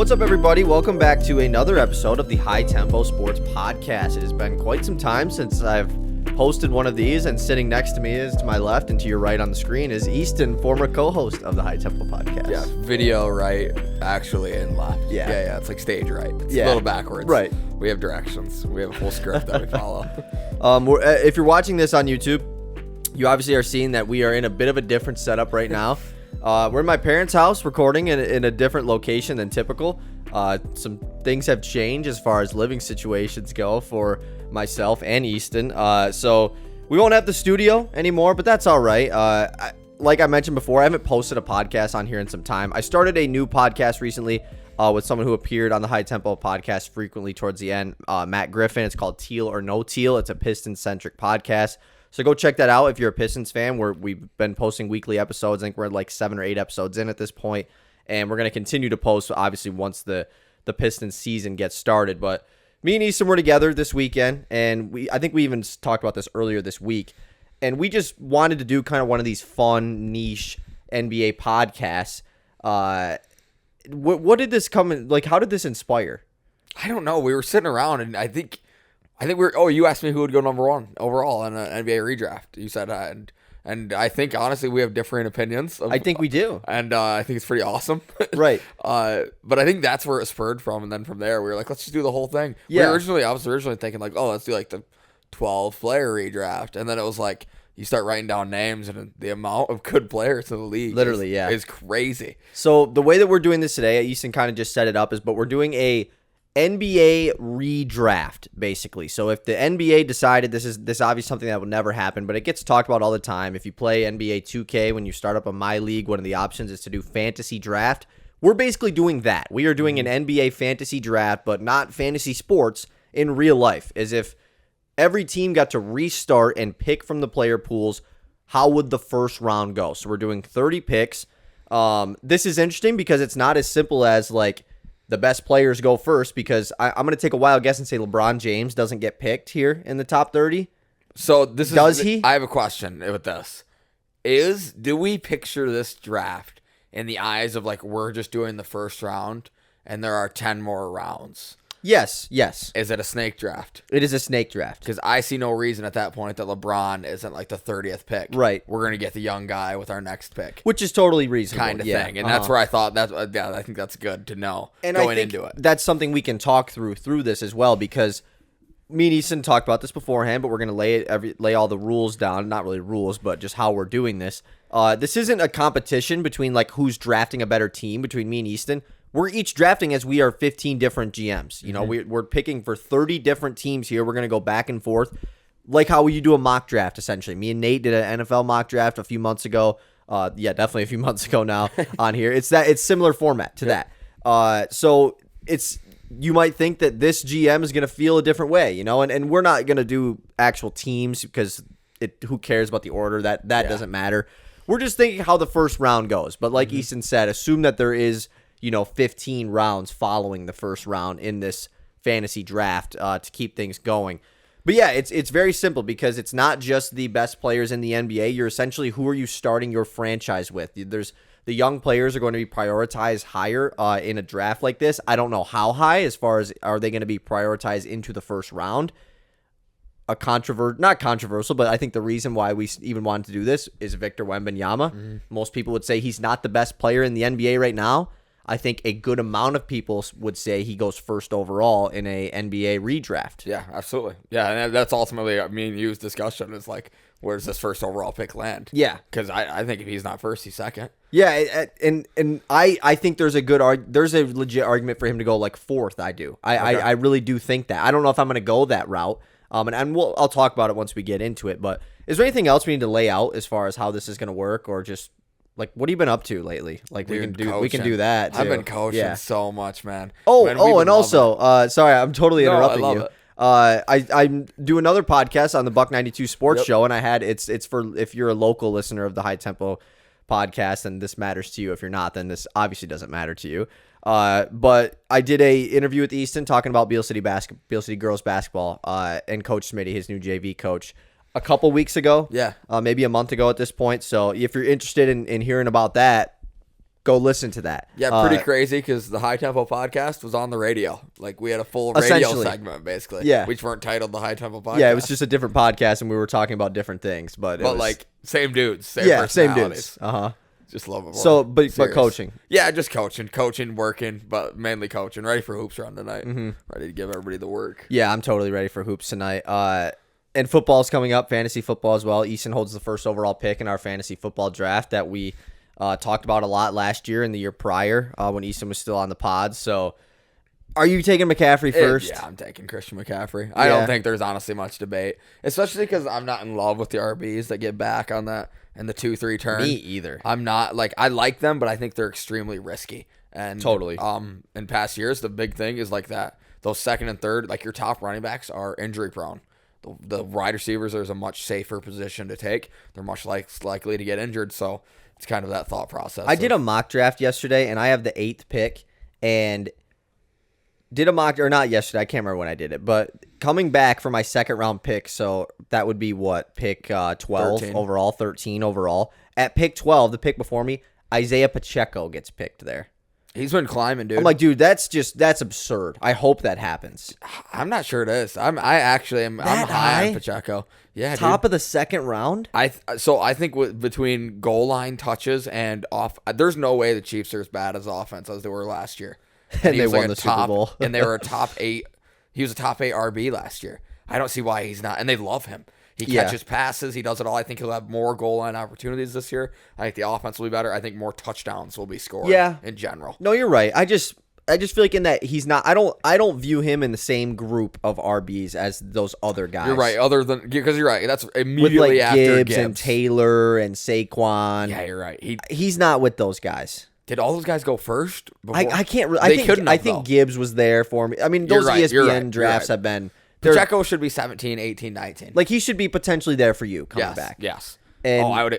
What's up, everybody? Welcome back to another episode of the High Tempo Sports Podcast. It has been quite some time since I've posted one of these, and sitting next to me is, to my left and to your right on the screen, is Easton, former co-host of the High Tempo Podcast. Yeah, video right, actually, and left. Yeah. It's like stage right. It's a little backwards. Right. We have directions. We have a full script that we follow. If you're watching this on YouTube, you obviously are seeing that we are in a bit of a different setup right now. We're in my parents' house recording in a different location than typical. Some things have changed as far as living situations go for myself and Easton. So we won't have the studio anymore, but that's all right. Like I mentioned before, I haven't posted a podcast on here in some time. I started a new podcast recently with someone who appeared on the High Tempo Podcast frequently towards the end, Matt Griffin. It's called Teal or No Teal. It's a Pistons-centric podcast. So go check that out if you're a Pistons fan. We've been posting weekly episodes. I think we're like 7 or 8 episodes in at this point, and we're going to continue to post, obviously, once the Pistons season gets started. But me and Easton were together this weekend, and I think we even talked about this earlier this week, and we just wanted to do kind of one of these fun, niche NBA podcasts. What did this come in? Like, how did this inspire? I don't know. We were sitting around, and I think we're. Oh, you asked me who would go number 1 overall in an NBA redraft. You said, and I think honestly we have differing opinions. I think we do, and I think it's pretty awesome. Right. But I think that's where it spurred from, and then from there we were like, let's just do the whole thing. Yeah. I was originally thinking like, oh, let's do like the 12-player redraft, and then it was like you start writing down names, and the amount of good players in the league, is crazy. So the way that we're doing this today, Easton kind of just set it up, but we're doing a NBA redraft, basically. So if the NBA decided this obviously something that would never happen, but it gets talked about all the time. If you play NBA 2K, when you start up a MyLeague, one of the options is to do fantasy draft. We're basically doing that. We are doing an NBA fantasy draft, but not fantasy sports in real life, as if every team got to restart and pick from the player pools. How would the first round go? So we're doing 30 picks. This is interesting because it's not as simple as like the best players go first, because I'm going to take a wild guess and say LeBron James doesn't get picked here in the top 30. So does he? I have a question with this. Do we picture this draft in the eyes of like we're just doing the first round and there are 10 more rounds? Yes. Is it a snake draft? It is a snake draft. Because I see no reason at that point that LeBron isn't like the 30th pick. Right. We're going to get the young guy with our next pick. Which is totally reasonable. Kind of thing. And that's where I thought, I think that's good to know and going I think into it. That's something we can talk through this as well, because me and Easton talked about this beforehand, but we're going to lay all the rules down. Not really rules, but just how we're doing this. This isn't a competition between like who's drafting a better team between me and Easton. We're each drafting as we are 15 different GMs. You know, we're picking for 30 different teams here. We're going to go back and forth, like how you do a mock draft, essentially. Me and Nate did an NFL mock draft a few months ago. Definitely a few months ago now on here. It's similar format to that. So you might think that this GM is going to feel a different way, you know, and we're not going to do actual teams because who cares about the order? That doesn't matter. We're just thinking how the first round goes. But like Easton said, assume that there is 15 rounds following the first round in this fantasy draft to keep things going. But yeah, it's very simple because it's not just the best players in the NBA. You're essentially, who are you starting your franchise with? The young players are going to be prioritized higher in a draft like this. I don't know how high, as far as are they going to be prioritized into the first round. Not controversial, but I think the reason why we even wanted to do this is Victor Wembanyama. Most people would say he's not the best player in the NBA right now. I think a good amount of people would say he goes first overall in a NBA redraft. Yeah, absolutely. Yeah, and that's ultimately me and you's discussion is like, where does this first overall pick land? Yeah. Because I think if he's not first, he's second. Yeah, and I think there's a legit argument for him to go like fourth. I do. I really do think that. I don't know if I'm going to go that route. And I'll talk about it once we get into it. But is there anything else we need to lay out as far as how this is going to work, or just like what have you been up to lately? Like we can do that too. I've been coaching so much, man. And also, sorry, I'm totally interrupting I love you. It. I do another podcast on the Buck 92 Sports Show, and I had it's for if you're a local listener of the High Tempo Podcast, and this matters to you. If you're not, then this obviously doesn't matter to you. But I did a interview with Easton talking about Beale City girls basketball, and Coach Smitty, his new JV coach, a couple weeks ago. Yeah. Maybe a month ago at this point. So if you're interested in hearing about that, Go listen to that. Yeah, pretty crazy because the High Tempo podcast was on the radio. Like we had a full radio segment basically. Yeah, we just weren't titled the High Tempo podcast. Yeah, it was just a different podcast, and we were talking about different things. But like same dudes, same dudes. Just love it. So, but coaching. Yeah, just coaching, working, but mainly coaching. Ready for hoops run tonight. Ready to give everybody the work. Yeah, I'm totally ready for hoops tonight. And football's coming up, fantasy football as well. Easton holds the first overall pick in our fantasy football draft that we talked about a lot last year and the year prior when Easton was still on the pod. So, are you taking McCaffrey first? Yeah, I'm taking Christian McCaffrey. I don't think there's honestly much debate, especially because I'm not in love with the RBs that get back on that and the 2-3 turn. Me either. I'm not I like them, but I think they're extremely risky. And totally. In past years, the big thing is like that. Those second and third, like your top running backs are injury prone. The wide receivers are a much safer position to take. They're much likely to get injured, so it's kind of that thought process. I did a mock draft yesterday, and I have the 8th pick, and did a mock, or not yesterday, I can't remember when I did it, but coming back for my second round pick, so that would be what, pick 12 13. Overall, 13 overall. At pick 12, the pick before me, Isaiah Pacheco gets picked there. He's been climbing, dude. I'm like, dude, that's absurd. I hope that happens. I'm not sure it is. I'm high on Pacheco. Yeah, top of the second round. I think between goal line touches and off, there's no way the Chiefs are as bad as offense as they were last year. And they won the Super Bowl. And they were a top 8. He was a top 8 RB last year. I don't see why he's not. And they love him. He catches passes. He does it all. I think he'll have more goal line opportunities this year. I think the offense will be better. I think more touchdowns will be scored. In general. No, you're right. I just feel like in that he's not. I don't view him in the same group of RBs as those other guys. You're right. Other than because you're right. That's immediately with after Gibbs and Taylor and Saquon. Yeah, you're right. He's not with those guys. Did all those guys go first? I can't really. I think Gibbs was there for me. I mean, those ESPN drafts have been. Pacheco should be 17, 18, 19. Like, he should be potentially there for you coming back. Yes. And I would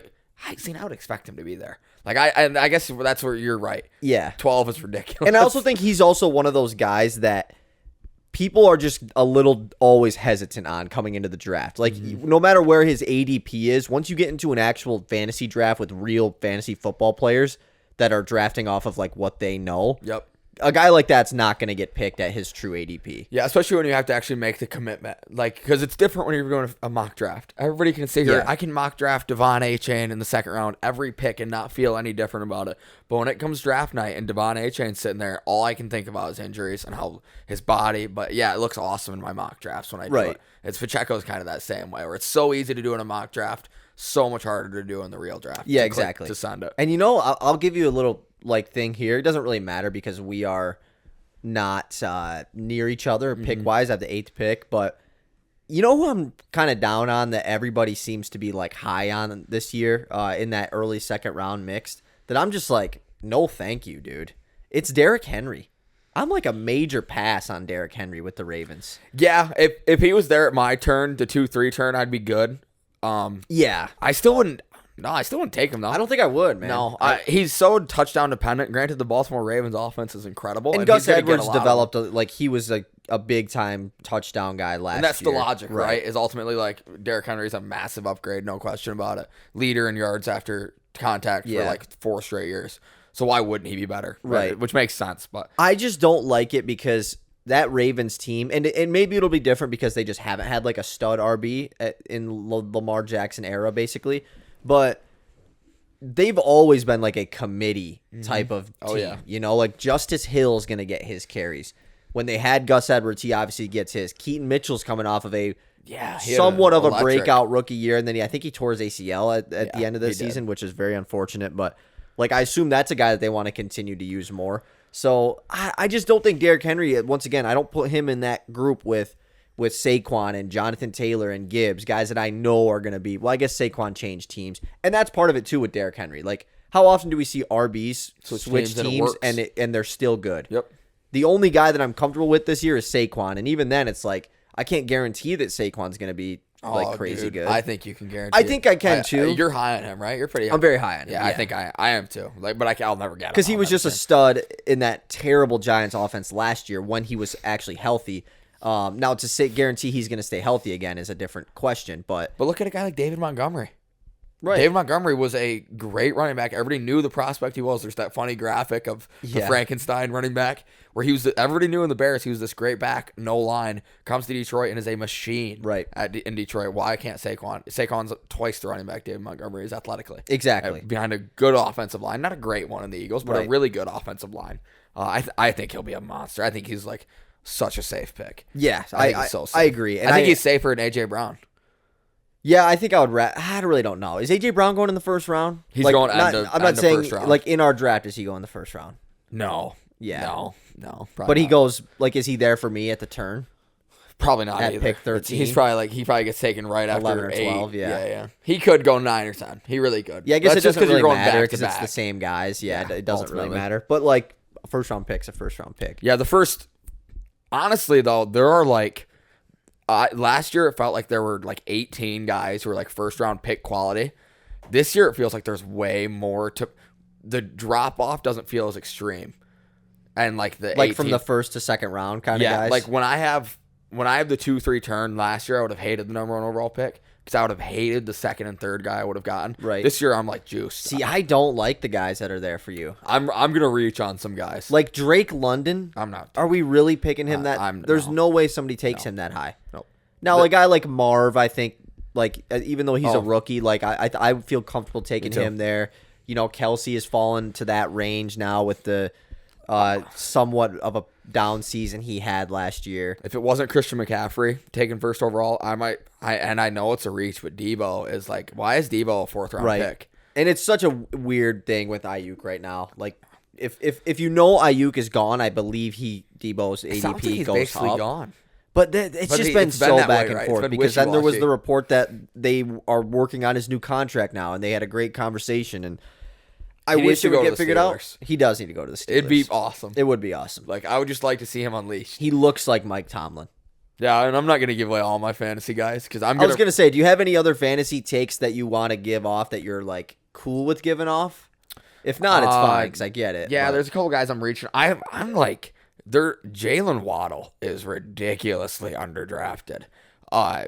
expect him to be there. Like, I guess that's where you're right. Yeah. 12 is ridiculous. And I also think he's also one of those guys that people are just a little always hesitant on coming into the draft. Like, no matter where his ADP is, once you get into an actual fantasy draft with real fantasy football players that are drafting off of, like, what they know. Yep. A guy like that's not going to get picked at his true ADP. Yeah, especially when you have to actually make the commitment. Like, because it's different when you're doing a mock draft. Everybody can sit here. I can mock draft Devon Achane in the second round, every pick, and not feel any different about it. But when it comes draft night and Devon Achane's sitting there, all I can think about is injuries and how his body. But yeah, it looks awesome in my mock drafts when I do it. It's Pacheco's kind of that same way, where it's so easy to do in a mock draft, so much harder to do in the real draft. Yeah, exactly. To send it. And I'll give you a little thing here. It doesn't really matter because we are not near each other pick wise. I have the 8th pick, but you know who I'm kind of down on that everybody seems to be like high on this year in that early second round mixed, that I'm just like, no thank you, dude. It's Derrick Henry. I'm like a major pass on Derrick Henry with the Ravens. Yeah, if he was there at my turn, the 2-3 turn, I'd be good. I still wouldn't take him though. I don't think I would, man. No, he's so touchdown dependent. Granted, the Baltimore Ravens offense is incredible, and Gus Edwards developed he was a big time touchdown guy last year. And that's the logic, right? Is ultimately like Derrick Henry's a massive upgrade, no question about it. Leader in yards after contact for like 4 straight years. So why wouldn't he be better? Right, which makes sense. But I just don't like it because that Ravens team, and maybe it'll be different because they just haven't had like a stud RB in Lamar Jackson era, basically. But they've always been like a committee type of team. You know, like Justice Hill's going to get his carries. When they had Gus Edwards, he obviously gets his. Keaton Mitchell's coming off of somewhat of a breakout rookie year. And then I think he tore his ACL at the end of the season, which is very unfortunate. But like, I assume that's a guy that they want to continue to use more. So I just don't think Derrick Henry, once again, I don't put him in that group with Saquon and Jonathan Taylor and Gibbs, guys that I know are going to be, well, I guess Saquon changed teams. And that's part of it, too, with Derrick Henry. Like, how often do we see RBs switch teams and they're still good? Yep. The only guy that I'm comfortable with this year is Saquon. And even then, it's like, I can't guarantee that Saquon's going to be crazy good. I think you can guarantee I think I can, too. You're high on him, right? You're pretty high. I'm very high on him. Yeah, I think I am, too. But I'll never get him. Because he was just a stud in that terrible Giants offense last year when he was actually healthy. Now to guarantee he's going to stay healthy again is a different question, but look at a guy like David Montgomery. Right. David Montgomery was a great running back. Everybody knew the prospect he was. There's that funny graphic of the Frankenstein running back where everybody knew in the Bears he was this great back, no line, comes to Detroit and is a machine in Detroit. Why can't Saquon? Saquon's twice the running back David Montgomery is athletically. Exactly. Behind a good offensive line. Not a great one in the Eagles, but a really good offensive line. I think he'll be a monster. I think he's like such a safe pick. Yeah, I agree. And I think he's safer than A.J. Brown. Yeah, I think I would. I really don't know. Is A.J. Brown going in the first round? He's going I'm not saying first round. Like in our draft, is he going in the first round? No. Yeah. No. But he goes like, is he there for me at the turn? Probably not at either. Pick 13. He probably gets taken right after 11 or 12. 8. Yeah. He could go 9 or 10. He really could. Yeah, I guess that's it doesn't really matter because back it's the same guys. Yeah, it doesn't ultimately. really matter. But like a first round pick's a first round pick. Yeah, the first. Honestly, though, there are like. Last year, it felt like there were like 18 guys who were like first round pick quality. This year, it feels like there's way more to. The drop off doesn't feel as extreme, and like the 18, from the first to second round kind of guys. Like when I have the 2-3 turn last year, I would have hated the number 1 overall pick because I would have hated the second and third guy I would have gotten. Right. This year, I'm like juiced. See, I don't like the guys that are there for you. I'm gonna reach on some guys like Drake London. I'm not. Are we really picking him there's no way somebody takes him that high. Nope. Now, a guy like Marv, I think, like even though he's a rookie, like I feel comfortable taking him there. You know, Kelsey has fallen to that range now with the somewhat of a down season he had last year. If it wasn't Christian McCaffrey taken first overall, I know it's a reach, but Debo is like, why is Debo a 4th round pick? And it's such a weird thing with Ayuk right now. Like, if you know Ayuk is gone, I believe Debo's ADP sounds like he's goes basically up. Gone. But it's just been so back and forth because then there was wishy-washy. the report that they are working on his new contract now, and they had a great conversation. And I wish it would get figured out. He does need to go to the Steelers. It'd be awesome. It would be awesome. Like I would just like to see him unleashed. He looks like Mike Tomlin. Yeah, and I'm not gonna give away all my fantasy guys because I was gonna say, do you have any other fantasy takes that you want to give off that you're like cool with giving off? If not, it's fine because I get it. Yeah, there's a couple guys I'm reaching. I'm like. Jalen Waddle is ridiculously underdrafted. I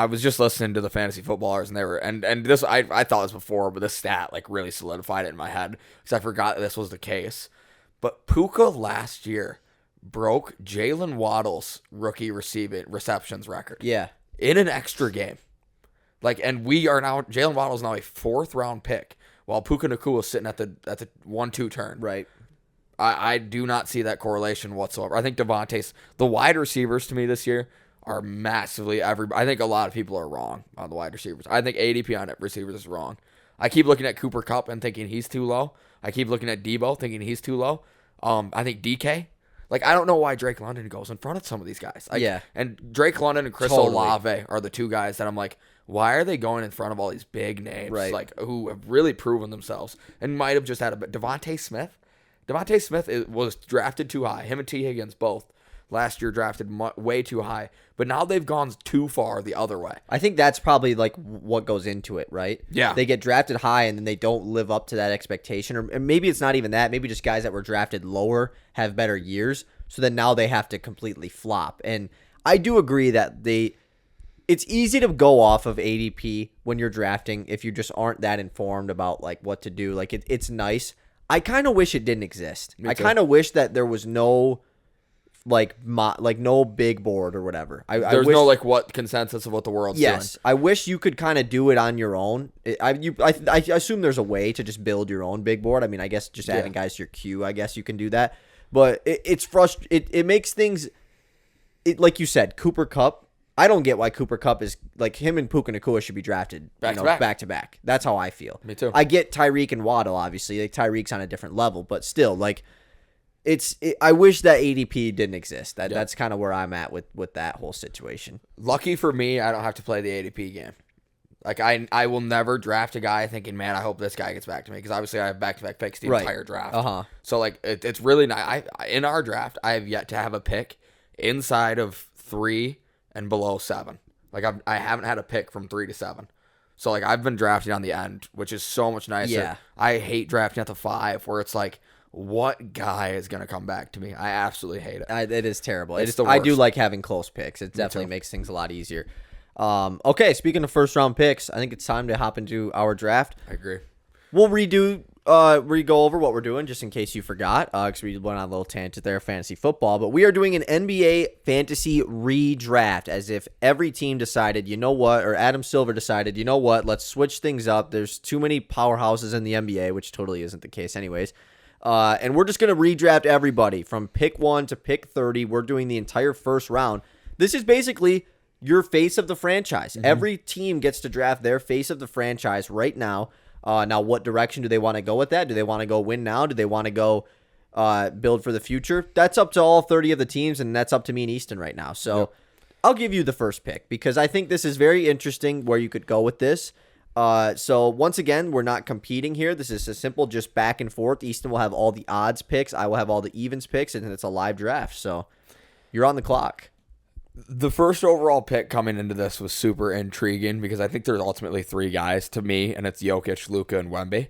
was just listening to the fantasy footballers, and they were and this I thought this before, but this stat like really solidified it in my head because I forgot that this was the case. But Puka last year broke Jalen Waddle's rookie receptions record. Yeah, in an extra game. Like, and Jalen Waddle's now a 4th round pick, while Puka Nacua is sitting at the 1-2 turn. Right. I do not see that correlation whatsoever. I think the wide receivers to me this year are massively I think a lot of people are wrong on the wide receivers. I think ADP on receivers is wrong. I keep looking at Cooper Kupp and thinking he's too low. I keep looking at Debo thinking he's too low. I think DK. Like, I don't know why Drake London goes in front of some of these guys. And Drake London and Chris Olave are the two guys that I'm like, why are they going in front of all these big names, like who have really proven themselves and might have just had Devontae Smith. Devontae Smith was drafted too high. Him and T. Higgins both last year drafted way too high. But now they've gone too far the other way. I think that's probably like what goes into it, right? Yeah. They get drafted high and then they don't live up to that expectation. Or maybe it's not even that. Maybe just guys that were drafted lower have better years. So then now they have to completely flop. And I do agree that it's easy to go off of ADP when you're drafting if you just aren't that informed about like what to do. Like it's nice. I kind of wish it didn't exist. I kind of wish that there was no no big board or whatever. There's no like what consensus of what the world's doing. Yes, I wish you could kind of do it on your own. I assume there's a way to just build your own big board. I mean, I guess just adding guys to your queue, I guess you can do that. But it's frustrating. It makes things. Like you said, Cooper Kupp. I don't get why Cooper Kupp is like him and Puka Nacua should be drafted back to back. That's how I feel. Me too. I get Tyreek and Waddle, obviously. Like Tyreek's on a different level, but still, like I wish that ADP didn't exist. That's kind of where I'm at with that whole situation. Lucky for me, I don't have to play the ADP game. Like I will never draft a guy thinking, man, I hope this guy gets back to me because obviously I have back-to-back picks the entire draft. So like it's really nice. In our draft, I have yet to have a pick inside of 3 and below 7. Like I haven't had a pick from 3 to 7. So like I've been drafting on the end, which is so much nicer. Yeah. I hate drafting at the 5 where it's like, what guy is gonna come back to me? I absolutely hate it. It is terrible. It's the I do worst. like having close picks. It definitely makes things a lot easier. Okay, speaking of first round picks, I think it's time to hop into our draft. I agree. We'll re-go over what we're doing just in case you forgot, because we went on a little tangent there, fantasy football. But we are doing an NBA fantasy redraft, as if every team decided, you know what, or Adam Silver decided, you know what, let's switch things up. There's too many powerhouses in the NBA, which totally isn't the case anyways. And we're just going to redraft everybody from pick 1 to pick 30. We're doing the entire first round. This is basically your face of the franchise. Mm-hmm. Every team gets to draft their face of the franchise right now. Now, what direction do they want to go with that? Do they want to go win now? Do they want to go build for the future? That's up to all 30 of the teams, and that's up to me and Easton right now. So yep. I'll give you the first pick because I think this is very interesting where you could go with this. So once again, we're not competing here. This is a simple just back and forth. Easton will have all the odds picks. I will have all the evens picks, and it's a live draft. So you're on the clock. The first overall pick coming into this was super intriguing because I think there's ultimately 3 guys to me, and it's Jokic, Luka, and Wemby.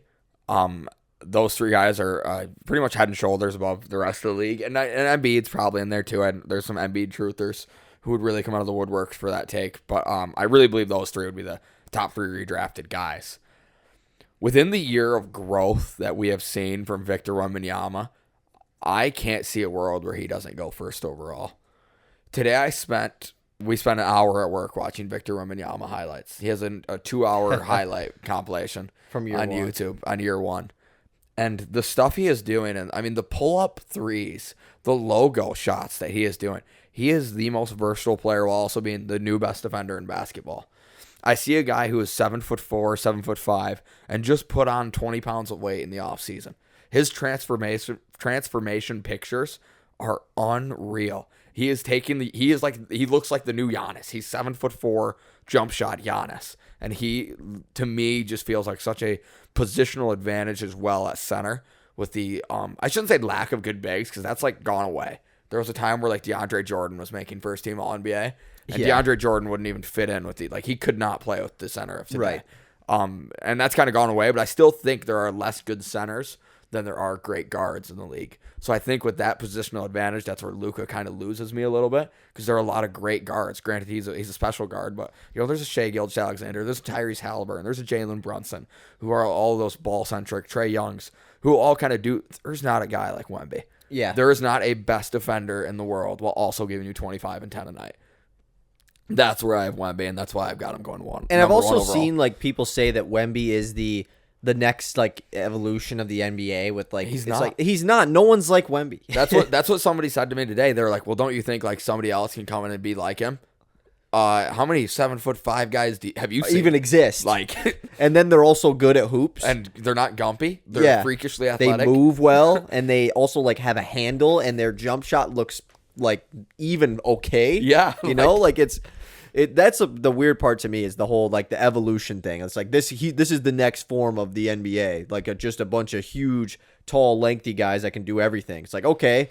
Those 3 guys are pretty much head and shoulders above the rest of the league, and Embiid's probably in there too. And there's some Embiid truthers who would really come out of the woodworks for that take, but I really believe those 3 would be the top 3 redrafted guys. Within the year of growth that we have seen from Victor Wembanyama, I can't see a world where he doesn't go first overall. Today we spent an hour at work watching Victor Wembanyama highlights. He has a 2-hour highlight compilation from YouTube on year 1. And the stuff he is doing, and I mean the pull-up threes, the logo shots that he is doing, he is the most versatile player while also being the new best defender in basketball. I see a guy who is 7'4", 7'5", and just put on 20 pounds of weight in the offseason. His transformation pictures are unreal. He looks like the new Giannis. He's 7'4", jump shot Giannis. And he, to me, just feels like such a positional advantage as well at center with the, I shouldn't say lack of good bigs because that's like gone away. There was a time where like DeAndre Jordan was making first team All-NBA and DeAndre Jordan wouldn't even fit in with he could not play with the center of today. Right. And that's kind of gone away, but I still think there are less good centers than there are great guards in the league. So I think with that positional advantage, that's where Luka kind of loses me a little bit because there are a lot of great guards. Granted, he's a special guard, but there's a Shai Gilgeous-Alexander, there's a Tyrese Halliburton, there's a Jalen Brunson, who are all those ball-centric, Trae Youngs, who all kind of do. There's not a guy like Wemby. Yeah. There is not a best defender in the world while also giving you 25 and 10 a night. That's where I have Wemby, and that's why I've got him going 1. And I've also seen like people say that Wemby is the next like evolution of the NBA with like he's not. He's not. No one's like Wemby. That's what somebody said to me today. They were like, "Well, don't you think like somebody else can come in and be like him?" How many 7'5" guys have you seen even exist? Like, and then they're also good at hoops, and they're not gumpy. They're freakishly athletic. They move well, and they also like have a handle, and their jump shot looks like even okay. Yeah, that's the weird part to me is the whole like the evolution thing. It's like this is the next form of the NBA, like just a bunch of huge, tall, lengthy guys that can do everything. It's like, okay,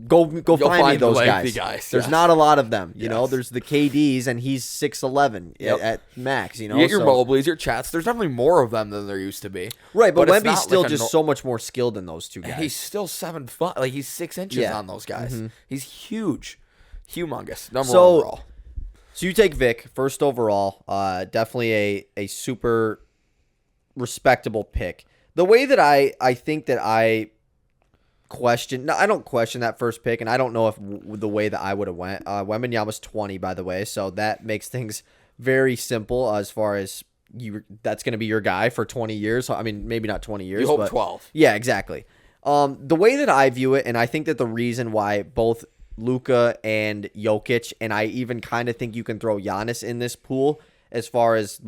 go find me those guys. There's not a lot of them. You know, there's the KDs and he's 6'11" at max. You know, you get your Mobleys, your Chats. There's definitely more of them than there used to be. Right, but Wemby's still like just so much more skilled than those 2 guys. He's still 7'5", like he's 6 inches on those guys. Mm-hmm. He's huge, humongous. Number 1 overall. So you take Vic first overall, definitely a super respectable pick. The way that I think that I don't question that first pick, and I don't know if the way that I would have went. Wembanyama's 20, by the way, so that makes things very simple as far as that's going to be your guy for 20 years. I mean, maybe not 20 years. You hope but 12. Yeah, exactly. The way that I view it, and I think that the reason why both Luka and Jokic, and I even kind of think you can throw Giannis in this pool as far as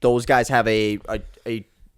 those guys have a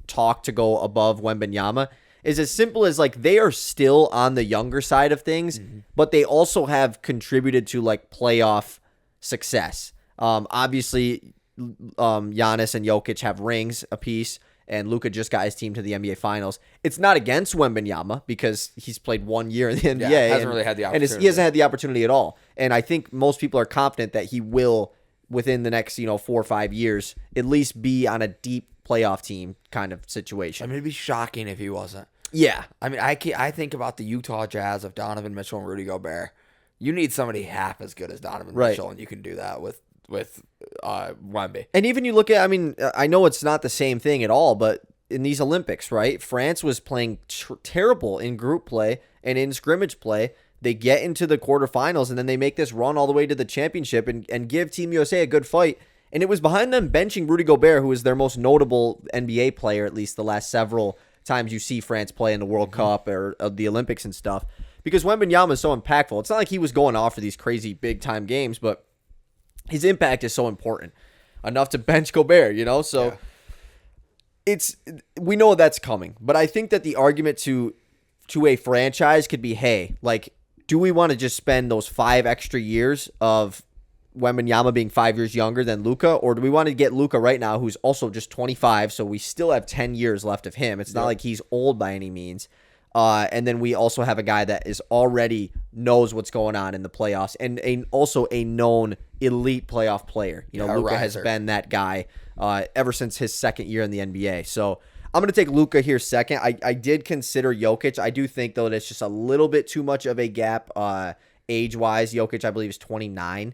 talk to go above Wembanyama, is as simple as like they are still on the younger side of things, but they also have contributed to like playoff success. Obviously, Giannis and Jokic have rings apiece, and Luka just got his team to the NBA Finals. It's not against Wembanyama because he's played 1 year in the NBA. Hasn't really had the opportunity. And he hasn't had the opportunity at all. And I think most people are confident that he will, within the next 4 or 5 years, at least be on a deep playoff team kind of situation. I mean, it'd be shocking if he wasn't. Yeah. I mean, I think about the Utah Jazz of Donovan Mitchell and Rudy Gobert. You need somebody half as good as Donovan Mitchell, and you can do that with Wemby. And even you look at, I mean, I know it's not the same thing at all, but in these Olympics, right? France was playing terrible in group play and in scrimmage play. They get into the quarterfinals, and then they make this run all the way to the championship and give Team USA a good fight. And it was behind them benching Rudy Gobert, who is their most notable NBA player, at least the last several times you see France play in the World Cup or the Olympics and stuff. Because Wembanyama is so impactful. It's not like he was going off for these crazy big-time games, but his impact is so important. Enough to bench Gobert, you know? So we know that's coming. But I think that the argument to a franchise could be, hey, like, do we want to just spend those 5 extra years of Wembanyama being 5 years younger than Luka, or do we want to get Luka right now, who's also just 25, so we still have 10 years left of him. It's not like he's old by any means. And then we also have a guy that is already knows what's going on in the playoffs and also a known elite playoff player. You know, Luka has been that guy ever since his second year in the NBA. So I'm going to take Luka here second. I did consider Jokic. I do think, though, that it's just a little bit too much of a gap age-wise. Jokic, I believe, is 29.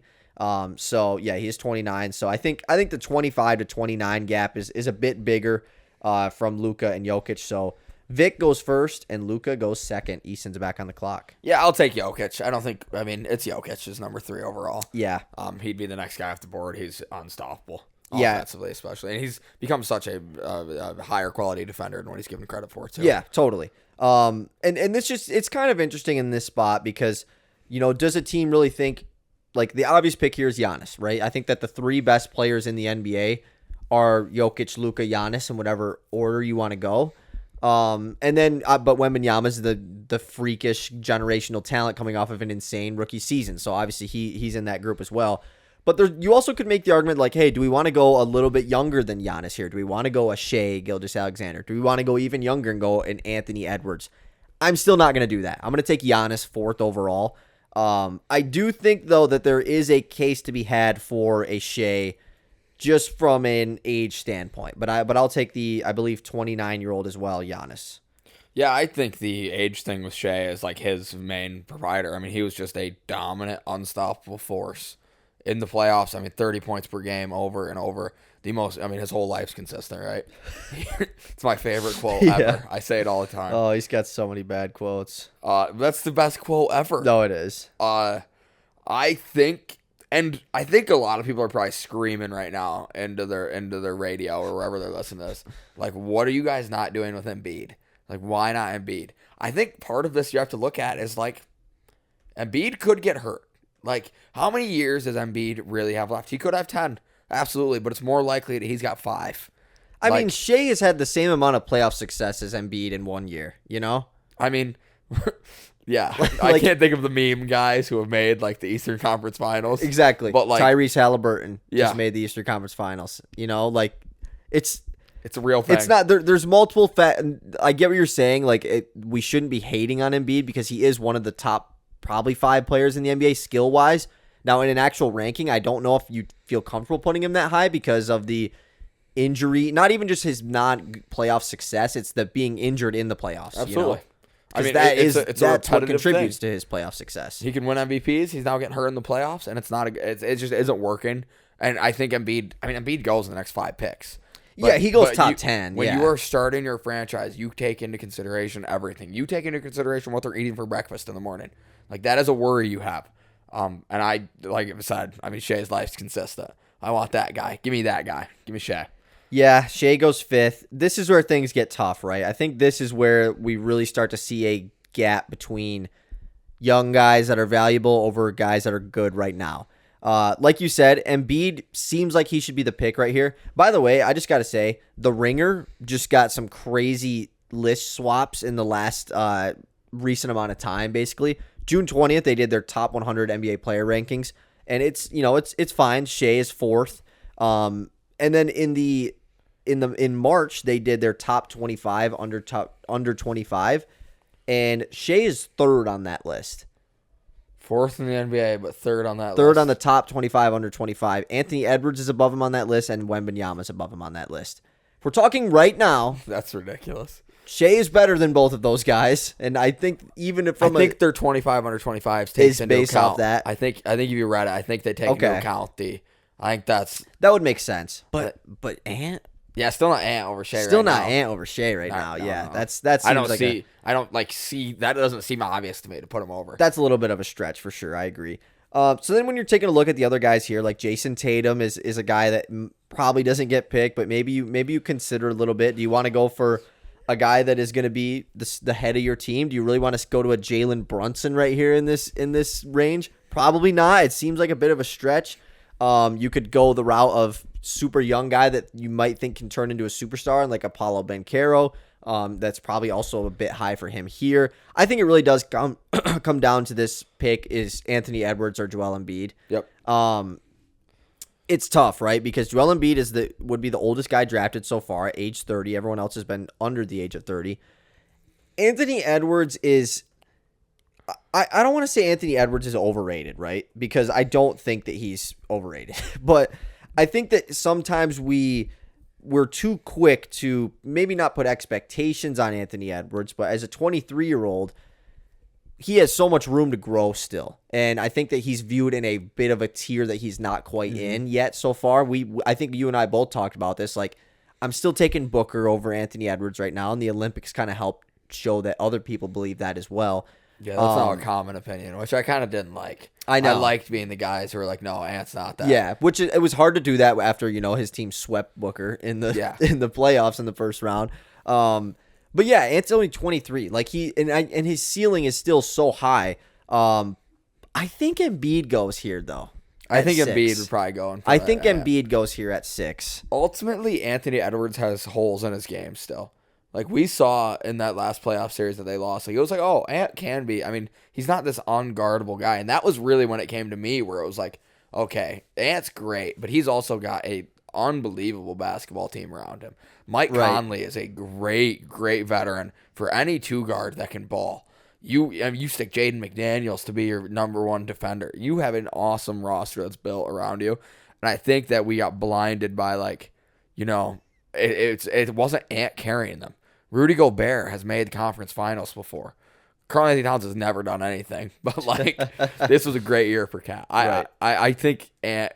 So yeah, he is 29. So I think the 25 to 29 gap is a bit bigger from Luka and Jokic. So Vic goes first and Luka goes second. Easton's back on the clock. Yeah, I'll take Jokic. It's Jokic is number 3 overall. Yeah. He'd be the next guy off the board. He's unstoppable. Yeah. Offensively, especially. And he's become such a higher quality defender than what he's given credit for, too. Yeah, totally. And it's kind of interesting in this spot because, you know, does a team really think, like, the obvious pick here is Giannis, right? I think that the 3 best players in the NBA are Jokic, Luka, Giannis, in whatever order you want to go. But Wembanyama's the freakish generational talent coming off of an insane rookie season. So obviously he's in that group as well. But you also could make the argument like, hey, do we want to go a little bit younger than Giannis here? Do we want to go a Shea Gilgeous-Alexander? Do we want to go even younger and go an Anthony Edwards? I'm still not going to do that. I'm going to take Giannis 4th overall. I do think, though, that there is a case to be had for a Shea just from an age standpoint. But I'll take the, I believe, 29-year-old as well, Giannis. Yeah, I think the age thing with Shea is like his main provider. I mean, he was just a dominant, unstoppable force in the playoffs. I mean, 30 points per game over and over. His whole life's consistent, right? It's my favorite quote ever. I say it all the time. Oh, he's got so many bad quotes. That's the best quote ever. No, it is. I think a lot of people are probably screaming right now into their radio or wherever they're listening to this. Like, what are you guys not doing with Embiid? Like, why not Embiid? I think part of this you have to look at is, like, Embiid could get hurt. Like, how many years does Embiid really have left? He could have 10. Absolutely, but it's more likely that he's got 5. I mean, Shea has had the same amount of playoff success as Embiid in 1 year, you know? I mean, yeah. I can't think of the meme guys who have made, like, the Eastern Conference Finals. Exactly. But, like, Tyrese Halliburton just made the Eastern Conference Finals. You know, like, it's a real thing. It's not, there's multiple, I get what you're saying. Like, we shouldn't be hating on Embiid because he is one of the top probably 5 players in the NBA skill-wise. Now, in an actual ranking, I don't know if you feel comfortable putting him that high because of the injury, not even just his non-playoff success, it's the being injured in the playoffs. Absolutely. You know? I mean, that's what contributes to his playoff success. He can win MVPs. He's now getting hurt in the playoffs, and it just isn't working. And I think Embiid goes in the next 5 picks. But he goes top 10. When you are starting your franchise, you take into consideration everything. You take into consideration what they're eating for breakfast in the morning. Like, that is a worry you have. And I, like I said, Shea's life's consistent. I want that guy. Give me that guy. Give me Shea. Yeah, Shea goes 5th. This is where things get tough, right? I think this is where we really start to see a gap between young guys that are valuable over guys that are good right now. Like you said, Embiid seems like he should be the pick right here. By the way, I just got to say, The Ringer just got some crazy list swaps in the last recent amount of time, basically. June 20th, they did their top 100 NBA player rankings, and it's fine. Shea is 4th. And then in March, they did their top 25 under 25, and Shea is 3rd on that list. 4th in the NBA, but 3rd on that list. 3rd on the top 25 under 25. Anthony Edwards is above him on that list, and Wembanyama is above him on that list. If we're talking right now, that's ridiculous. Shea is better than both of those guys, and I think their 25 under 25s takes into based account off that. I think if you read it, I think they take into account the I think that would make sense. But Ant. Yeah, still not Ant over Shea. Still right not now. Ant over Shea right now. No, Yeah, no. that seems I don't like see. I don't see that. Doesn't seem obvious to me to put him over. that's a little bit of a stretch for sure. I agree. So then when you're taking a look at the other guys here, like Jason Tatum is a guy that probably doesn't get picked, but maybe you consider a little bit. Do you want to go for a guy that is going to be the head of your team? Do you really want to go to a Jalen Brunson right here in this range? Probably not. It seems like a bit of a stretch. You could go the route of super young guy that you might think can turn into a superstar, like Apollo Banchero. That's probably also a bit high for him here. I think it really does come down to this pick is Anthony Edwards or Joel Embiid. Yep. It's tough, right? Because Joel Embiid would be the oldest guy drafted so far at age 30. Everyone else has been under the age of 30. Anthony Edwards is... I don't want to say Anthony Edwards is overrated, right? Because I don't think that he's overrated. But I think that sometimes we're too quick to maybe not put expectations on Anthony Edwards, but as a 23-year-old, he has so much room to grow still. And I think that he's viewed in a bit of a tier that he's not quite in yet so far. I think you and I both talked about this. Like, I'm still taking Booker over Anthony Edwards right now, and the Olympics kind of helped show that other people believe that as well. Yeah, that's not a common opinion, which I kind of didn't like. I know. I liked being the guys who were like, no, Ant's not that. Yeah, which it was hard to do that after, his team swept Booker in the in the playoffs in the first round. But yeah, Ant's only 23. Like and his ceiling is still so high. I think Embiid goes here though. I think 6. Embiid would probably go. I think Embiid goes here at 6. Ultimately, Anthony Edwards has holes in his game still. Like we saw in that last playoff series that they lost, like it was like, oh, Ant can be. I mean, he's not this unguardable guy, and that was really when it came to me, where it was like, okay, Ant's great, but he's also got a unbelievable basketball team around him. Mike Conley is a great veteran for any 2-guard that can ball. You stick Jaden McDaniels to be your number 1 defender. You have an awesome roster that's built around you, and I think that we got blinded by it wasn't Ant carrying them. Rudy Gobert has made conference finals before. Karl-Anthony Towns has never done anything, but this was a great year for Cat. I think Ant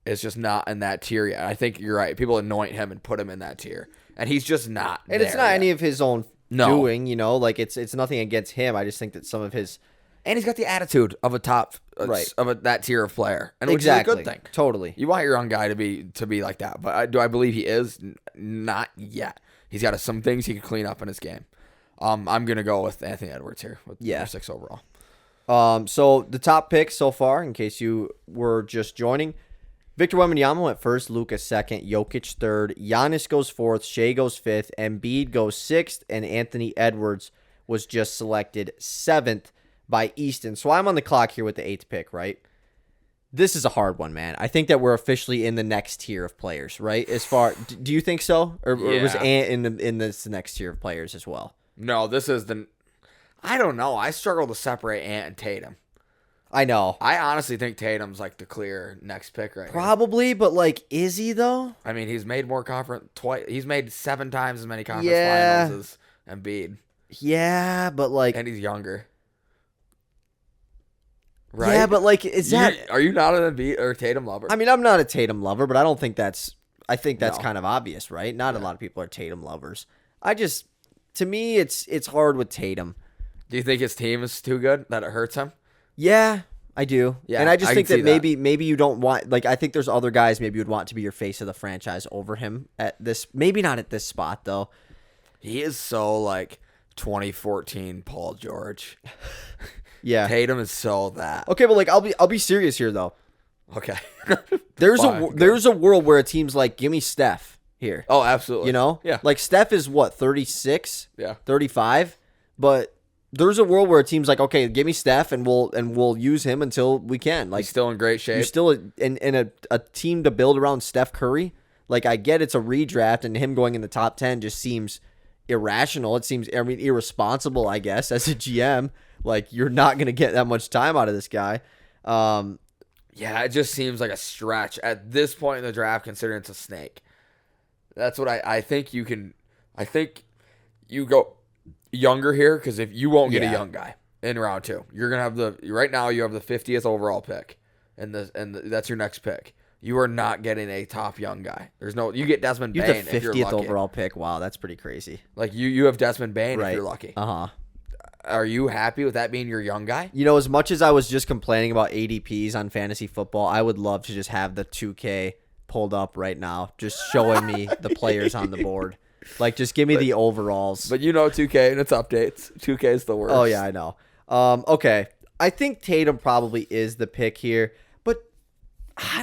is just not in that tier yet. I think you're right. People anoint him and put him in that tier, and he's just not. And it's not yet. any of his own doing. It's nothing against him. I just think that some of his. And he's got the attitude of a top, that tier of player, and which exactly. is a good thing. Totally, you want your young guy to be like that. But do I believe he is? Not yet. He's got some things he could clean up in his game. I'm gonna go with Anthony Edwards here with 6 overall. So the top picks so far, in case you were just joining, Victor Wembanyama went first, Luka second, Jokic third, Giannis goes fourth, Shea goes fifth, Embiid goes sixth, and Anthony Edwards was just selected 7th by Easton. So I'm on the clock here with the 8th pick, right? This is a hard one, man. I think that we're officially in the next tier of players, right? Do you think so? Or was Ant in this next tier of players as well? No, this is I don't know. I struggle to separate Ant and Tatum. I know. I honestly think Tatum's like the clear next pick right Probably, but is he though? I mean, he's made more twice. He's made 7 times as many conference finals as Embiid. Yeah, but and he's younger. Right? Yeah, but is that... Are you not an Embiid or Tatum lover? I mean, I'm not a Tatum lover, but I don't think that's... I think that's kind of obvious, right? Not a lot of people are Tatum lovers. To me, it's hard with Tatum. Do you think his team is too good that it hurts him? Yeah, I do. Yeah, and I just think that maybe you don't want... I think there's other guys maybe you'd want to be your face of the franchise over him at this... Maybe not at this spot, though. He is so, 2014 Paul George. Yeah, Tatum is so that. Okay, but I'll be serious here though. Okay. There's a world where a team's like, give me Steph here. Oh, absolutely. Yeah. Steph is what, 36? Yeah. 35? But there's a world where a team's like, okay, give me Steph and we'll use him until we can. He's still in great shape. You're still in a team to build around Steph Curry. I get it's a redraft and him going in the top 10 just seems irrational. It seems irresponsible, I guess, as a GM. You're not going to get that much time out of this guy. Yeah, it just seems like a stretch at this point in the draft, considering it's a snake. That's what I think you can. I think you go younger here because if you won't get a young guy in round 2, you're gonna have right now you have the 50th overall pick, and that's your next pick. you are not getting a top young guy. You get Desmond You Bain have the if you're 50th lucky. overall pick. Wow, that's pretty crazy. Like you have Desmond Bain Right. if you're lucky. Uh-huh. Are you happy with that being your young guy? You know, as much as I was just complaining about ADPs on fantasy football, I would love to just have the 2K pulled up right now, just showing me the players on the board. Like, just give me the overalls. But 2K and its updates. 2K is the worst. Oh, yeah, I know. Okay. I think Tatum probably is the pick here, but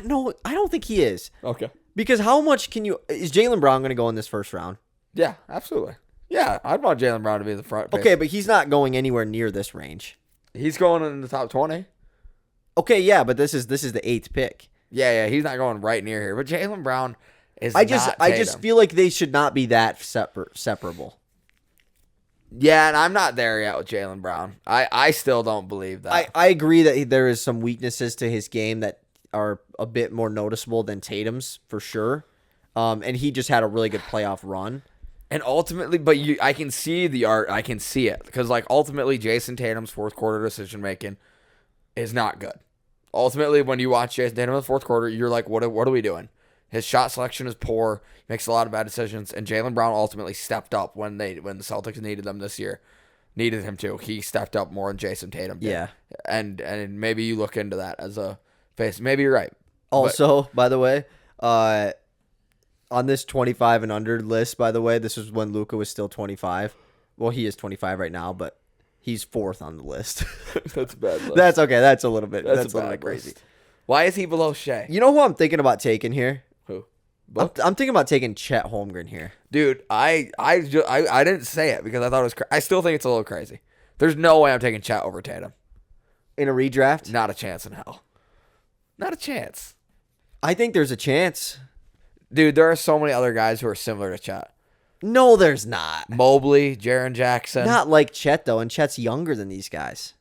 no, I don't think he is. Okay. Because how much is Jaylen Brown going to go in this first round? Yeah, absolutely. Yeah, I'd want Jaylen Brown to be the front pick. Okay, but he's not going anywhere near this range. He's going in the top 20. Okay, yeah, but this is the 8th pick. Yeah, he's not going right near here. But Jaylen Brown is I just feel like they should not be that separable. Yeah, and I'm not there yet with Jaylen Brown. I still don't believe that. I agree that there is some weaknesses to his game that are a bit more noticeable than Tatum's for sure. And he just had a really good playoff run. And ultimately, but I can see the art. I can see it because, like, ultimately, Jason Tatum's fourth quarter decision making is not good. Ultimately, when you watch Jason Tatum in the fourth quarter, you're like, what are we doing? His shot selection is poor. He makes a lot of bad decisions. And Jaylen Brown ultimately stepped up when the Celtics needed them this year. Needed him to. He stepped up more than Jason Tatum did. Yeah. And maybe you look into that as a face. Maybe you're right. Also, by the way, on this 25 and under list, by the way, this was when Luka was still 25. Well, he is 25 right now, but he's 4th on the list. That's a bad list. That's okay. That's a little bit. That's a little bad bit crazy. list. Why is he below Shea? You know who I'm thinking about taking here? Who? I'm thinking about taking Chet Holmgren here. Dude, I didn't say it because I thought it was I still think it's a little crazy. There's no way I'm taking Chet over Tatum. In a redraft? Not a chance in hell. Not a chance. I think there's a chance. Dude, there are so many other guys who are similar to Chet. No, there's not. Mobley, Jaren Jackson. Not like Chet, though, and Chet's younger than these guys.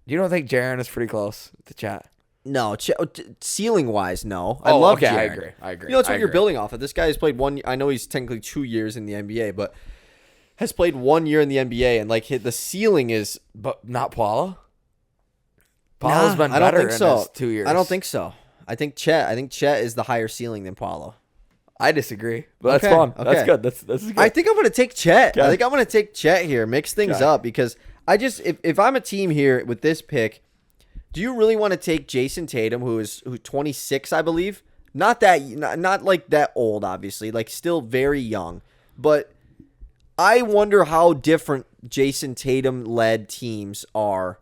You don't think Jaren is pretty close to Chet? No, ceiling-wise, no. I love Jaren. I agree. You know, that's what you're building off of. This guy has played I know he's technically 2 years in the NBA, but has played 1 year in the NBA, and like the ceiling is. But not Paula. Paula's been I don't better think so. in his 2 years. I don't think so. I think Chet is the higher ceiling than Paolo. I disagree, but that's Okay, fun. okay. That's good. That's good. I think I'm going to take Chet. Okay. I think I'm going to take Chet here. Mix things up because if I'm a team here with this pick, do you really want to take Jason Tatum, who's 26, I believe? Not like that old, obviously, like still very young. But I wonder how different Jason Tatum led teams are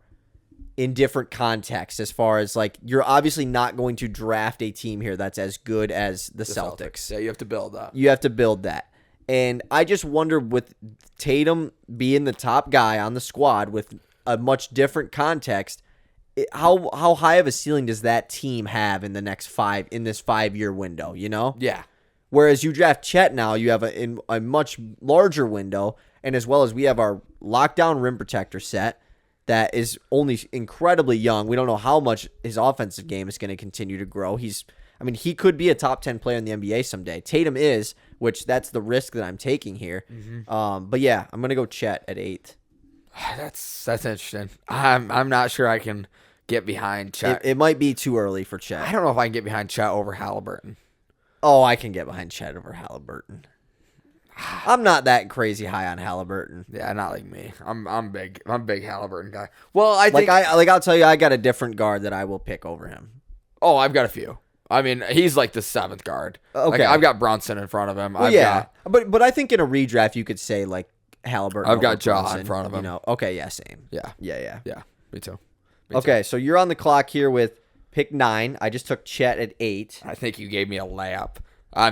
in different contexts as far as like you're obviously not going to draft a team here that's as good as the Celtics. Yeah, you have to build that. You have to build that. And I just wonder with Tatum being the top guy on the squad with a much different context, how high of a ceiling does that team have in the next in this 5-year window, you know? Yeah. Whereas you draft Chet now, you have a much larger window, and as well as we have our lockdown rim protector set that is only incredibly young. We don't know how much his offensive game is going to continue to grow. He could be a top 10 player in the NBA someday. Tatum is, which that's the risk that I'm taking here. Mm-hmm. But yeah, I'm going to go Chet at 8. That's interesting. I'm not sure I can get behind Chet. It might be too early for Chet. I don't know if I can get behind Chet over Halliburton. Oh, I can get behind Chet over Halliburton. I'm not that crazy high on Halliburton. Yeah, not like me. I'm big. I'm a big Halliburton guy. Well, I think I'll tell you, I got a different guard that I will pick over him. Oh, I've got a few. I mean, he's like the 7th guard. Okay, like, I've got Brunson in front of him. Well, but I think in a redraft you could say like Halliburton. I've got Ja Brunson, in front of him. You know, okay, yeah, same. Yeah. Me too. Okay, so you're on the clock here with pick 9. I just took Chet at 8. I think you gave me a layup.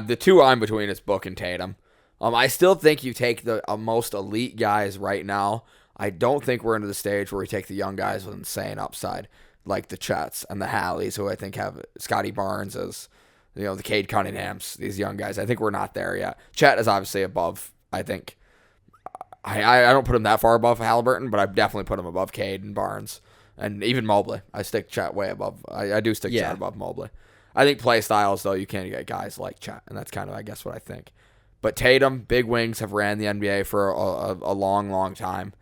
The two I'm between is Book and Tatum. I still think you take the most elite guys right now. I don't think we're into the stage where we take the young guys with insane upside, like the Chets and the Halleys, who I think have Scotty Barnes as, the Cade Cunninghams, these young guys. I think we're not there yet. Chet is obviously above, I think. I don't put him that far above Halliburton, but I definitely put him above Cade and Barnes. And even Mobley. I stick Chet way above. I do stick Chet above Mobley. I think play styles, though, you can't get guys like Chet, and that's kind of, I guess, what I think. But Tatum, big wings, have ran the NBA for a long, long time.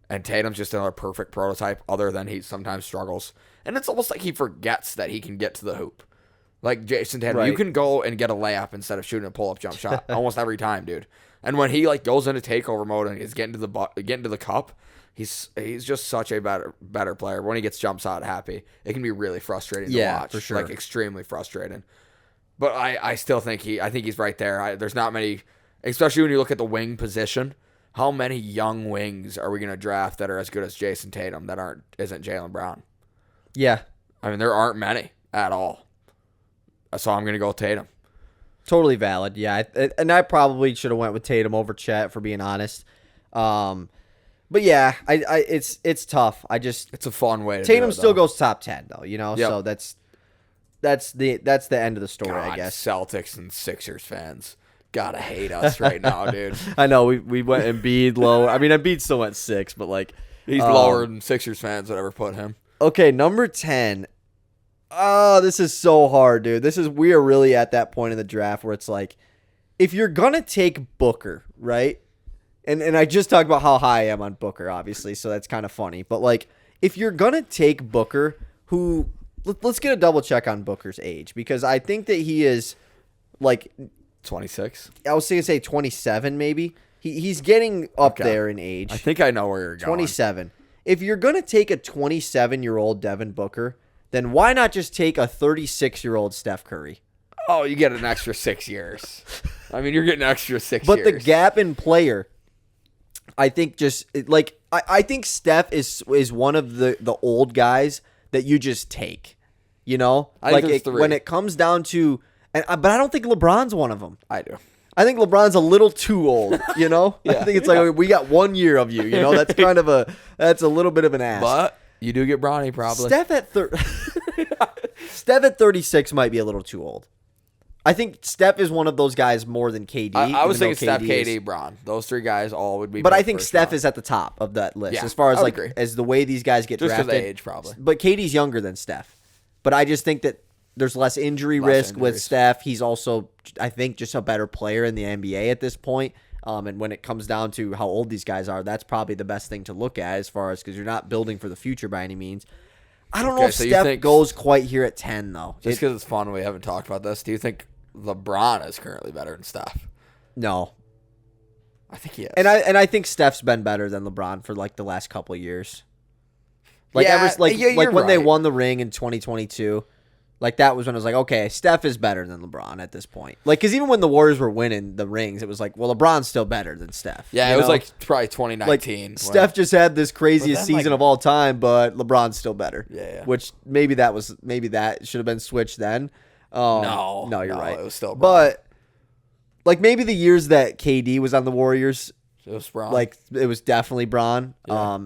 And Tatum's just another perfect prototype, other than he sometimes struggles. And it's almost like he forgets that he can get to the hoop. Like Jason Tatum, Right. you can go and get a layup instead of shooting a pull-up jump shot almost every time, dude. And when he like goes into takeover mode and is getting to the cup, he's just such a better player. When he gets jump shot happy, it can be really frustrating to watch. For sure. Like extremely frustrating. But I still think he's right there. There's not many, especially when you look at the wing position. How many young wings are we going to draft that are as good as Jason Tatum that isn't Jaylen Brown? Yeah. I mean, there aren't many at all. So I'm going to go Tatum. Totally valid. Yeah. And I probably should have went with Tatum over Chet, for being honest. But yeah, it's tough. It's a fun way to Tatum do it, still though. goes top 10 though, you know? Yep. So that's the end of the story, God, I guess. Celtics and Sixers fans gotta hate us right now, dude. I know we went Embiid low. I mean, Embiid still went 6, but like He's lower than Sixers fans would ever put him. Okay, number 10. Oh, this is so hard, dude. We are really at that point in the draft where it's like, if you're gonna take Booker, right? And I just talked about how high I am on Booker, obviously, so that's kind of funny. But like, if you're gonna take Booker, let's get a double check on Booker's age, because I think that he is like 26. I was gonna say 27, maybe. He's getting up there in age. I think I know where you're going. 27. If you're gonna take a 27-year-old Devin Booker, then why not just take a 36-year-old Steph Curry? Oh, you get an extra 6 years. I mean, you're getting an extra 6 years. But the gap in player, I think I think Steph is one of the old guys that you just take. You know? I think there's 3. When it comes down to but I don't think LeBron's one of them. I do. I think LeBron's a little too old, you know? Yeah. I think it's like, okay, we got 1 year of you, you know? That's that's a little bit of an ask. But you do get Bronny probably. Steph at 36 might be a little too old. I think Steph is one of those guys more than KD. I was thinking Steph, KD KD, Bron. Those 3 guys all would be. But I think Steph is at the top of that list, Yeah, as far as I would like agree. as the way these guys get Just 'cause drafted. of age, probably. But KD's younger than Steph. But I just think that there's less injury risk with injuries. Steph. He's also, I think, just a better player in the NBA at this point. And when it comes down to how old these guys are, that's probably the best thing to look at, as far as, because you're not building for the future by any means. I don't know if so you Steph think- goes quite here at 10, though. Just because it's fun, we haven't talked about this. Do you think LeBron is currently better than Steph? No. I think he is. And I think Steph's been better than LeBron for like the last couple of years. Like Yeah, like you're when they right. won the ring in 2022. Like, that was when I was like, okay, Steph is better than LeBron at this point. Like, because even when the Warriors were winning the rings, it was like, well, LeBron's still better than Steph. Yeah, you it was know? like probably 2019. Like, Steph just had this craziest But then, season like- of all time, but LeBron's still better. Yeah. Which maybe that should have been switched then. No, you're right. It was still Bron. But like, maybe the years that KD was on the Warriors, It was Bron. like, it was definitely Bron. Yeah.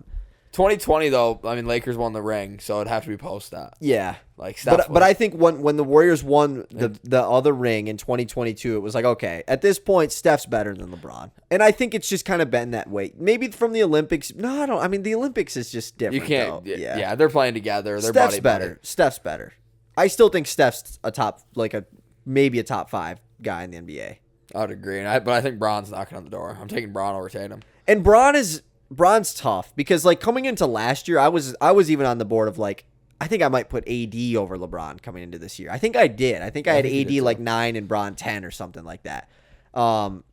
2020 though, I mean, Lakers won the ring, so it'd have to be post that. Yeah. Like Steph. But I think when the Warriors won the other ring in 2022, it was like, okay, at this point, Steph's better than LeBron. And I think it's just kind of been that way. Maybe from the Olympics. No, I don't. I mean, the Olympics is just different. you can't. though. Yeah, they're playing together. They're Steph's buddy better. buddy. Steph's better. I still think Steph's maybe a top 5 guy in the NBA. I would agree, but I think Bron's knocking on the door. I'm taking Bron over Tatum. And Bron's tough, because like coming into last year, I was even on the board of like, I think I might put AD over LeBron coming into this year. I think I did. I think I had think you AD did, like 9 and Bron 10 or something like that. And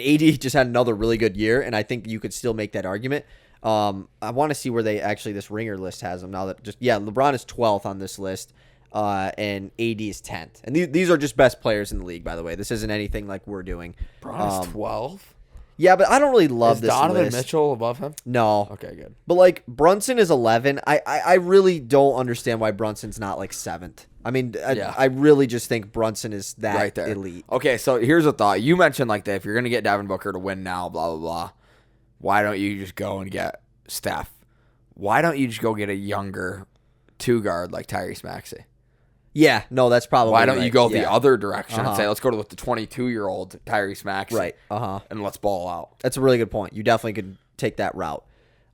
AD just had another really good year, and I think you could still make that argument. I want to see where this ringer list has them now. LeBron is 12th on this list, and AD is 10th. And these are just best players in the league, by the way. This isn't anything like we're doing. Bron's 12. Yeah, but I don't really love Is this Donovan list. Mitchell above him? No. Okay, good. But like, Brunson is 11. I really don't understand why Brunson's not like 7th. I mean, I really just think Brunson is that Right there. elite. Okay, so here's a thought. You mentioned like that if you're gonna get Devin Booker to win now, blah blah blah. Why don't you just go and get Steph? Why don't you just go get a younger 2 guard like Tyrese Maxey? Yeah, no, that's probably Why don't you right. go Yeah. the other direction and Uh-huh. say, let's go to the 22-year-old Tyrese Maxey, Right. Uh-huh. and let's ball out. That's a really good point. You definitely could take that route.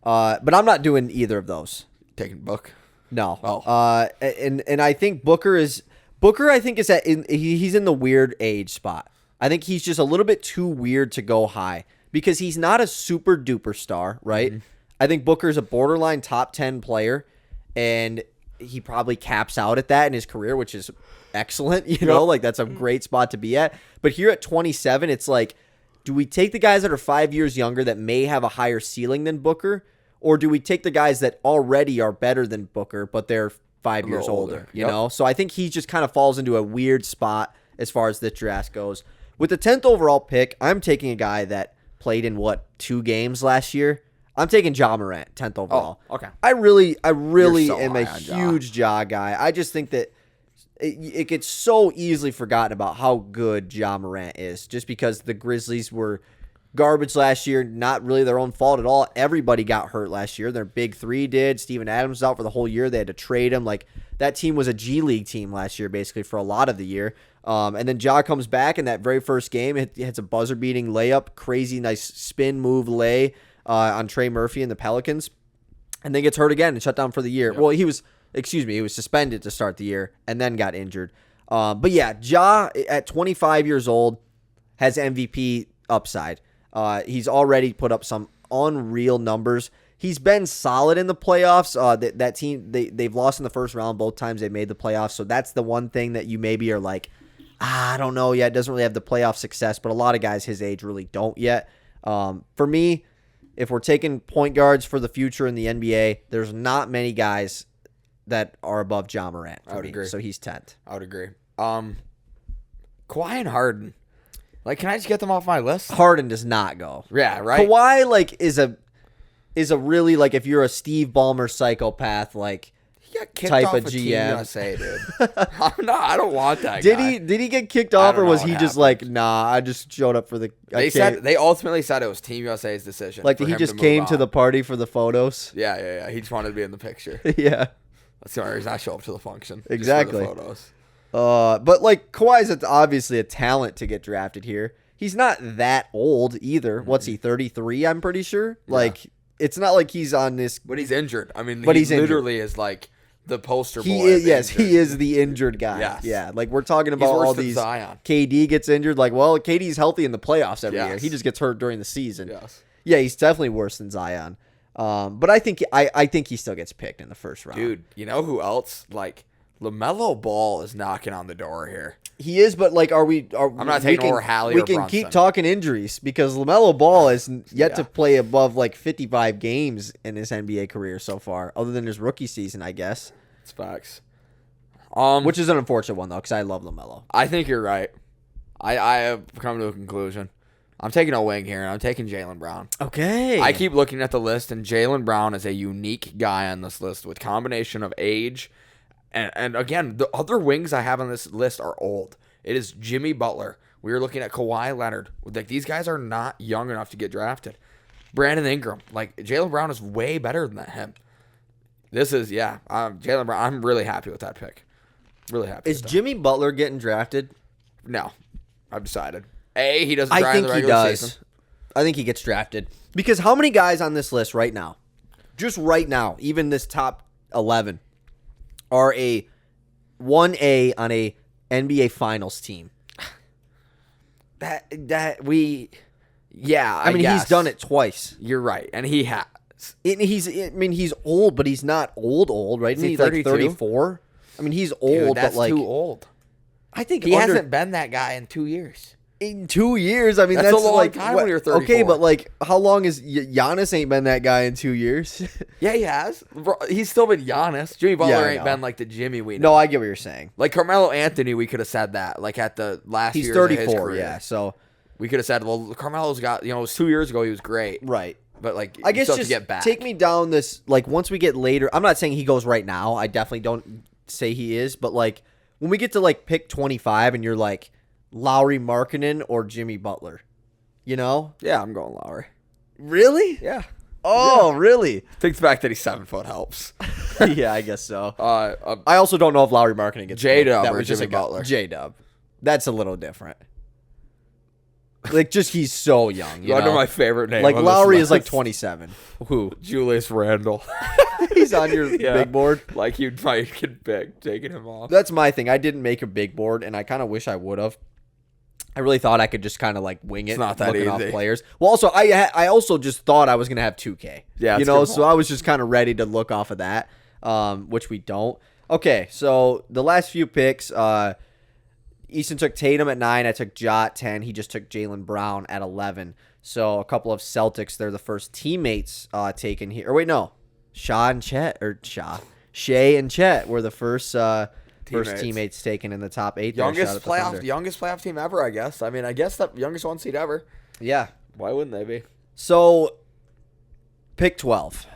But I'm not doing either of those. Taking Book. No. Oh. And I think Booker is he's in the weird age spot. I think he's just a little bit too weird to go high, because he's not a super duper star, right? Mm-hmm. I think Booker is a borderline top 10 player, and he probably caps out at that in his career, which is excellent. You know, like that's a great spot to be at. But here at 27, it's like, do we take the guys that are 5 years younger that may have a higher ceiling than Booker? Or do we take the guys that already are better than Booker, but they're 5 years older, you know? So I think he just kind of falls into a weird spot as far as this draft goes. With the 10th overall pick, I'm taking a guy that played in, 2 games last year? I'm taking Ja Morant, 10th overall. Oh, okay. I really so am a high on Ja. huge Ja guy. I just think that it gets so easily forgotten about how good Ja Morant is just because the Grizzlies were garbage last year, not really their own fault at all. Everybody got hurt last year. Their big three did. Steven Adams was out for the whole year. They had to trade him. Like, that team was a G League team last year, basically, for a lot of the year. And then Ja comes back in that very first game. Hits a buzzer-beating layup, crazy nice spin move lay on Trey Murphy and the Pelicans, and then gets hurt again and shut down for the year. Yep. Well, he was suspended to start the year and then got injured. But yeah, Ja at 25 years old has MVP upside. He's already put up some unreal numbers. He's been solid in the playoffs. That team, they've lost in the first round both times they made the playoffs. So that's the one thing that you maybe are like, I don't know yet. It doesn't really have the playoff success, but a lot of guys his age really don't yet. For me, if we're taking point guards for the future in the NBA, there's not many guys that are above Ja Morant. I would agree. So he's 10th. I would agree. Kawhi and Harden. Like, can I just get them off my list? Harden does not go. Yeah, right. Kawhi, like, is a really, like, if you're a Steve Ballmer psychopath, like, he got kicked type off of Team GM. USA, dude. I don't want that guy. Did he get kicked off, or was he just like, nah, I just showed up for the... They ultimately said it was Team USA's decision. Like, he just came to the party for the photos? Yeah. He just wanted to be in the picture. Yeah. That's the only reason I show up to the function. Exactly. Just for the photos. But, like, Kawhi's obviously a talent to get drafted here. He's not that old either. Mm-hmm. What's he, 33, I'm pretty sure? Yeah. Like, it's not like he's on this... But he's injured. I mean, he literally is, like... The poster boy. He is the injured guy. Yes. Yeah, like we're talking about all these. Zion. KD gets injured. Like, well, KD's healthy in the playoffs every year. He just gets hurt during the season. Yes. Yeah, he's definitely worse than Zion. But I think he still gets picked in the first round. Dude, you know who else? Like, LaMelo Ball is knocking on the door here. He is, but like, I'm not taking over Hallie or We can Brunson. keep talking injuries because LaMelo Ball has yet to play above like 55 games in his NBA career so far, other than his rookie season, I guess. It's facts. Which is an unfortunate one, though, because I love LaMelo. I think you're right. I have come to a conclusion. I'm taking a wing here, and I'm taking Jaylen Brown. Okay. I keep looking at the list, and Jaylen Brown is a unique guy on this list with combination of age. And again, the other wings I have on this list are old. It is Jimmy Butler. We are looking at Kawhi Leonard. Like, these guys are not young enough to get drafted. Brandon Ingram. Like, Jaylen Brown is way better than him. This is, Jaylen Brown. I'm really happy with that pick. Really happy. Is Jimmy Butler getting drafted? No. I've decided. He doesn't try in the regular season. I think he gets drafted. Because how many guys on this list right now, just right now, even this top 11, are a 1A on a NBA Finals team? I mean, he's done it twice. You're right. And he has. He's old, but he's not old, right? Is he he's like 34. I mean, he's old, dude, that's but like too old. I think he hasn't been that guy in 2 years. In 2 years, I mean that's a long like time when you're 34. Okay, but like, how long is Giannis ain't been that guy in 2 years? Yeah, he has. He's still been Giannis. Jimmy Butler ain't been like the Jimmy we know. No, I get what you're saying. Like Carmelo Anthony, we could have said that. Like at the last he's years 34, of his career. Yeah. So we could have said, well, Carmelo's got, it was 2 years ago. He was great, right? But like, I guess just just get back. take me down this. Like once we get later, I'm not saying he goes right now. I definitely don't say he is, but like when we get to like pick 25, and you're like Lowry Markkanen or Jimmy Butler, Yeah, I'm going Lowry. Really? Yeah. Oh, yeah. Really? I think the fact that he's 7 foot helps. Yeah, I guess so. I also don't know if Lowry Markkanen gets J-Dub that or was just Jimmy Butler. J-Dub. That's a little different. Like, just he's so young. You know know my favorite name. Like Lowry is like 27. Who? Julius Randle. He's on your big board. Like you'd probably get big taking him off. That's my thing. I didn't make a big board, and I kind of wish I would have. I really thought I could just kind of like wing it. It's not that looking easy. Off players. Well, also I also just thought I was gonna have 2K. Yeah, so I was just kind of ready to look off of that, which we don't. Okay, so the last few picks, Easton took Tatum at 9. I took Ja at 10. He just took Jaylen Brown at 11. So a couple of Celtics, they're the first teammates taken here. Or wait, no. Shea and Chet were the first teammates taken in the top 8. Youngest playoff team ever, I guess. I mean, I guess the youngest one seed ever. Yeah. Why wouldn't they be? So pick 12.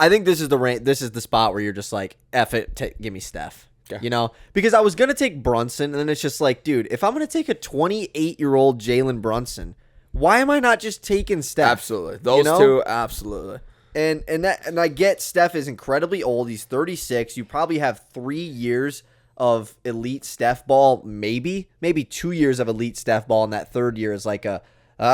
I think this is the spot where you're just like, F it, give me Steph. Okay. You know, because I was going to take Brunson, and then it's just like, dude, if I'm going to take a 28-year-old Jalen Brunson, why am I not just taking Steph? Absolutely. Those two, absolutely. And I get Steph is incredibly old. He's 36. You probably have 3 years of elite Steph ball, maybe 2 years of elite Steph ball, and that third year is like I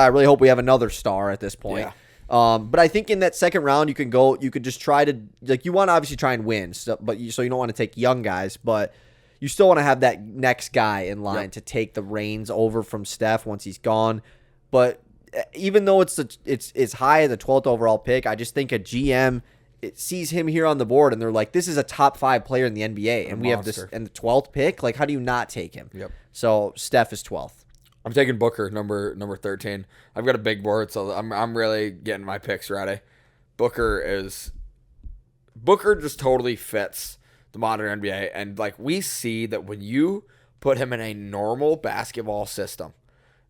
really hope we have another star at this point. Yeah. But I think in that second round, you could just try to, like, you want to obviously try and win, so you don't want to take young guys, but you still want to have that next guy in line to take the reins over from Steph once he's gone. But even though it's high as the 12th overall pick, I just think a GM sees him here on the board and they're like, this is a top 5 player in the NBA, and we have this and the 12th pick. Like, how do you not take him? Yep. So Steph is 12th. I'm taking Booker, number 13. I've got a big board, so I'm really getting my picks ready. Booker just totally fits the modern NBA, and like we see that when you put him in a normal basketball system,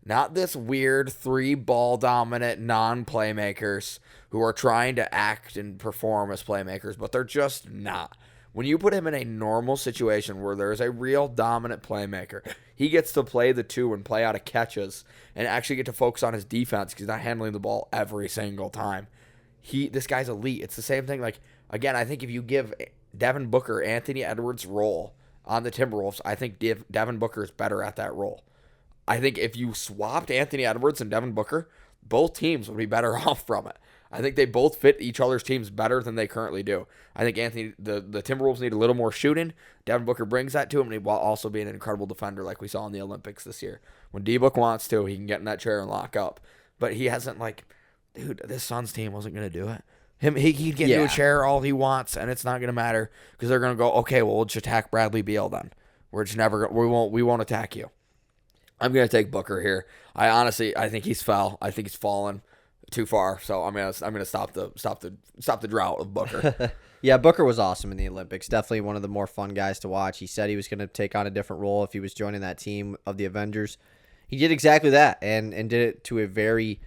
not this weird 3-ball dominant non-playmakers who are trying to act and perform as playmakers, but they're just not. When you put him in a normal situation where there's a real dominant playmaker, he gets to play the 2 and play out of catches and actually get to focus on his defense because he's not handling the ball every single time. This guy's elite. It's the same thing. Like, again, I think if you give Devin Booker Anthony Edwards' role on the Timberwolves, I think Devin Booker is better at that role. I think if you swapped Anthony Edwards and Devin Booker, both teams would be better off from it. I think they both fit each other's teams better than they currently do. I think the Timberwolves need a little more shooting. Devin Booker brings that to him, and while also being an incredible defender like we saw in the Olympics this year. When D-Book wants to, he can get in that chair and lock up. But he hasn't, like, dude, this Suns team wasn't going to do it. He can get into a chair all he wants, and it's not going to matter because they're going to go, okay, well, we'll just attack Bradley Beal then. We're just never we won't attack you. I'm going to take Booker here. I think he's foul. I think he's fallen too far, so I'm gonna stop the drought of Booker. Yeah, Booker was awesome in the Olympics. Definitely one of the more fun guys to watch. He said he was going to take on a different role if he was joining that team of the Avengers. He did exactly that, and did it to a very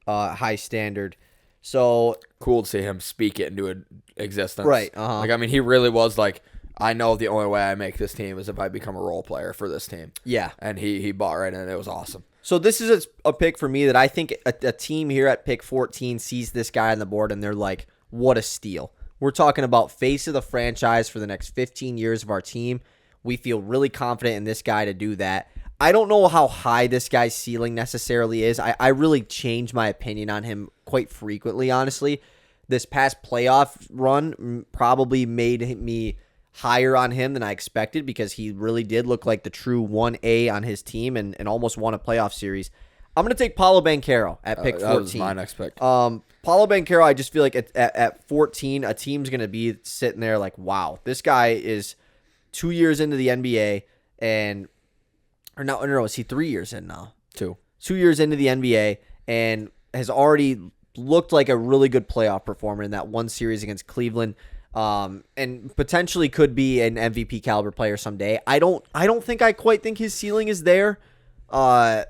high standard. So cool to see him speak it into existence. Right. Uh-huh. Like, I mean, he really was like, I know the only way I make this team is if I become a role player for this team. Yeah. And he bought right in. It was awesome. So this is a pick for me that I think a team here at pick 14 sees this guy on the board and they're like, what a steal. We're talking about face of the franchise for the next 15 years of our team. We feel really confident in this guy to do that. I don't know how high this guy's ceiling necessarily is. I really change my opinion on him quite frequently, honestly. This past playoff run probably made me higher on him than I expected because he really did look like the true 1A on his team and almost won a playoff series. I'm going to take Paolo Banchero at pick 14. That was my next pick. Paolo Banchero, I just feel like at 14, a team's going to be sitting there like, wow, this guy is 2 years into the NBA is he 3 years in now? 2 years into the NBA and has already looked like a really good playoff performer in that one series against Cleveland. And potentially could be an MVP caliber player someday. I don't think I quite think his ceiling is there. I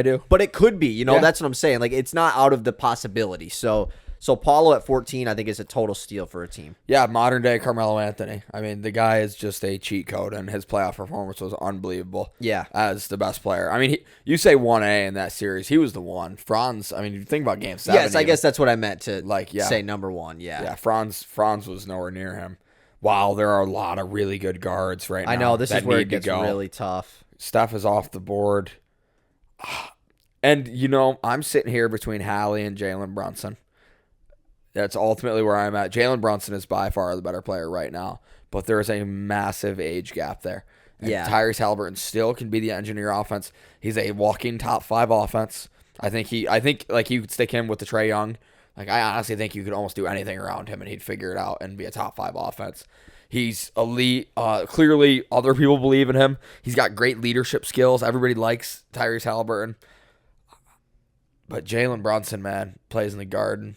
do, but it could be. That's what I'm saying. Like, it's not out of the possibility. So Paulo at 14, I think, is a total steal for a team. Yeah, modern day Carmelo Anthony. I mean, the guy is just a cheat code, and his playoff performance was unbelievable. Yeah, as the best player. I mean, you say 1A in that series, he was the one. Franz. I mean, you think about Game 7. Yes, I guess that's what I meant to say number one. Yeah, yeah. Franz was nowhere near him. Wow, there are a lot of really good guards right now. I know this is where it gets really tough. Steph is off the board, and I'm sitting here between Hallie and Jalen Brunson. That's ultimately where I'm at. Jalen Brunson is by far the better player right now, but there is a massive age gap there. And Tyrese Halliburton still can be the engineer offense. He's a walking top 5 offense. I think you could stick him with the Trae Young. Like, I honestly think you could almost do anything around him and he'd figure it out and be a top 5 offense. He's elite. Clearly, other people believe in him. He's got great leadership skills. Everybody likes Tyrese Halliburton. But Jalen Brunson, man, plays in the Garden.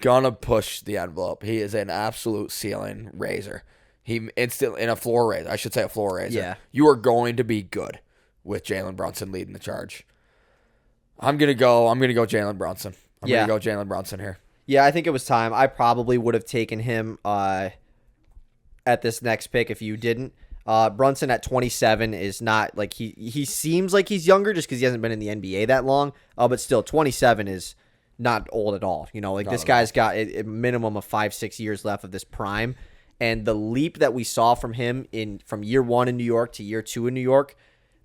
Gonna push the envelope. He is an absolute ceiling raiser. He instantly in a floor raiser. I should say a floor raiser. Yeah. You are going to be good with Jalen Brunson leading the charge. I'm gonna go Jalen Brunson. I'm gonna go Jalen Brunson here. Yeah, I think it was time. I probably would have taken him at this next pick if you didn't. Brunson at 27 is not like he seems like he's younger just because he hasn't been in the NBA that long. But still, 27 is not old at all. You know, like this guy's got a minimum of 5-6 years left of this prime, and the leap that we saw from him from year 1 in New York to year 2 in New York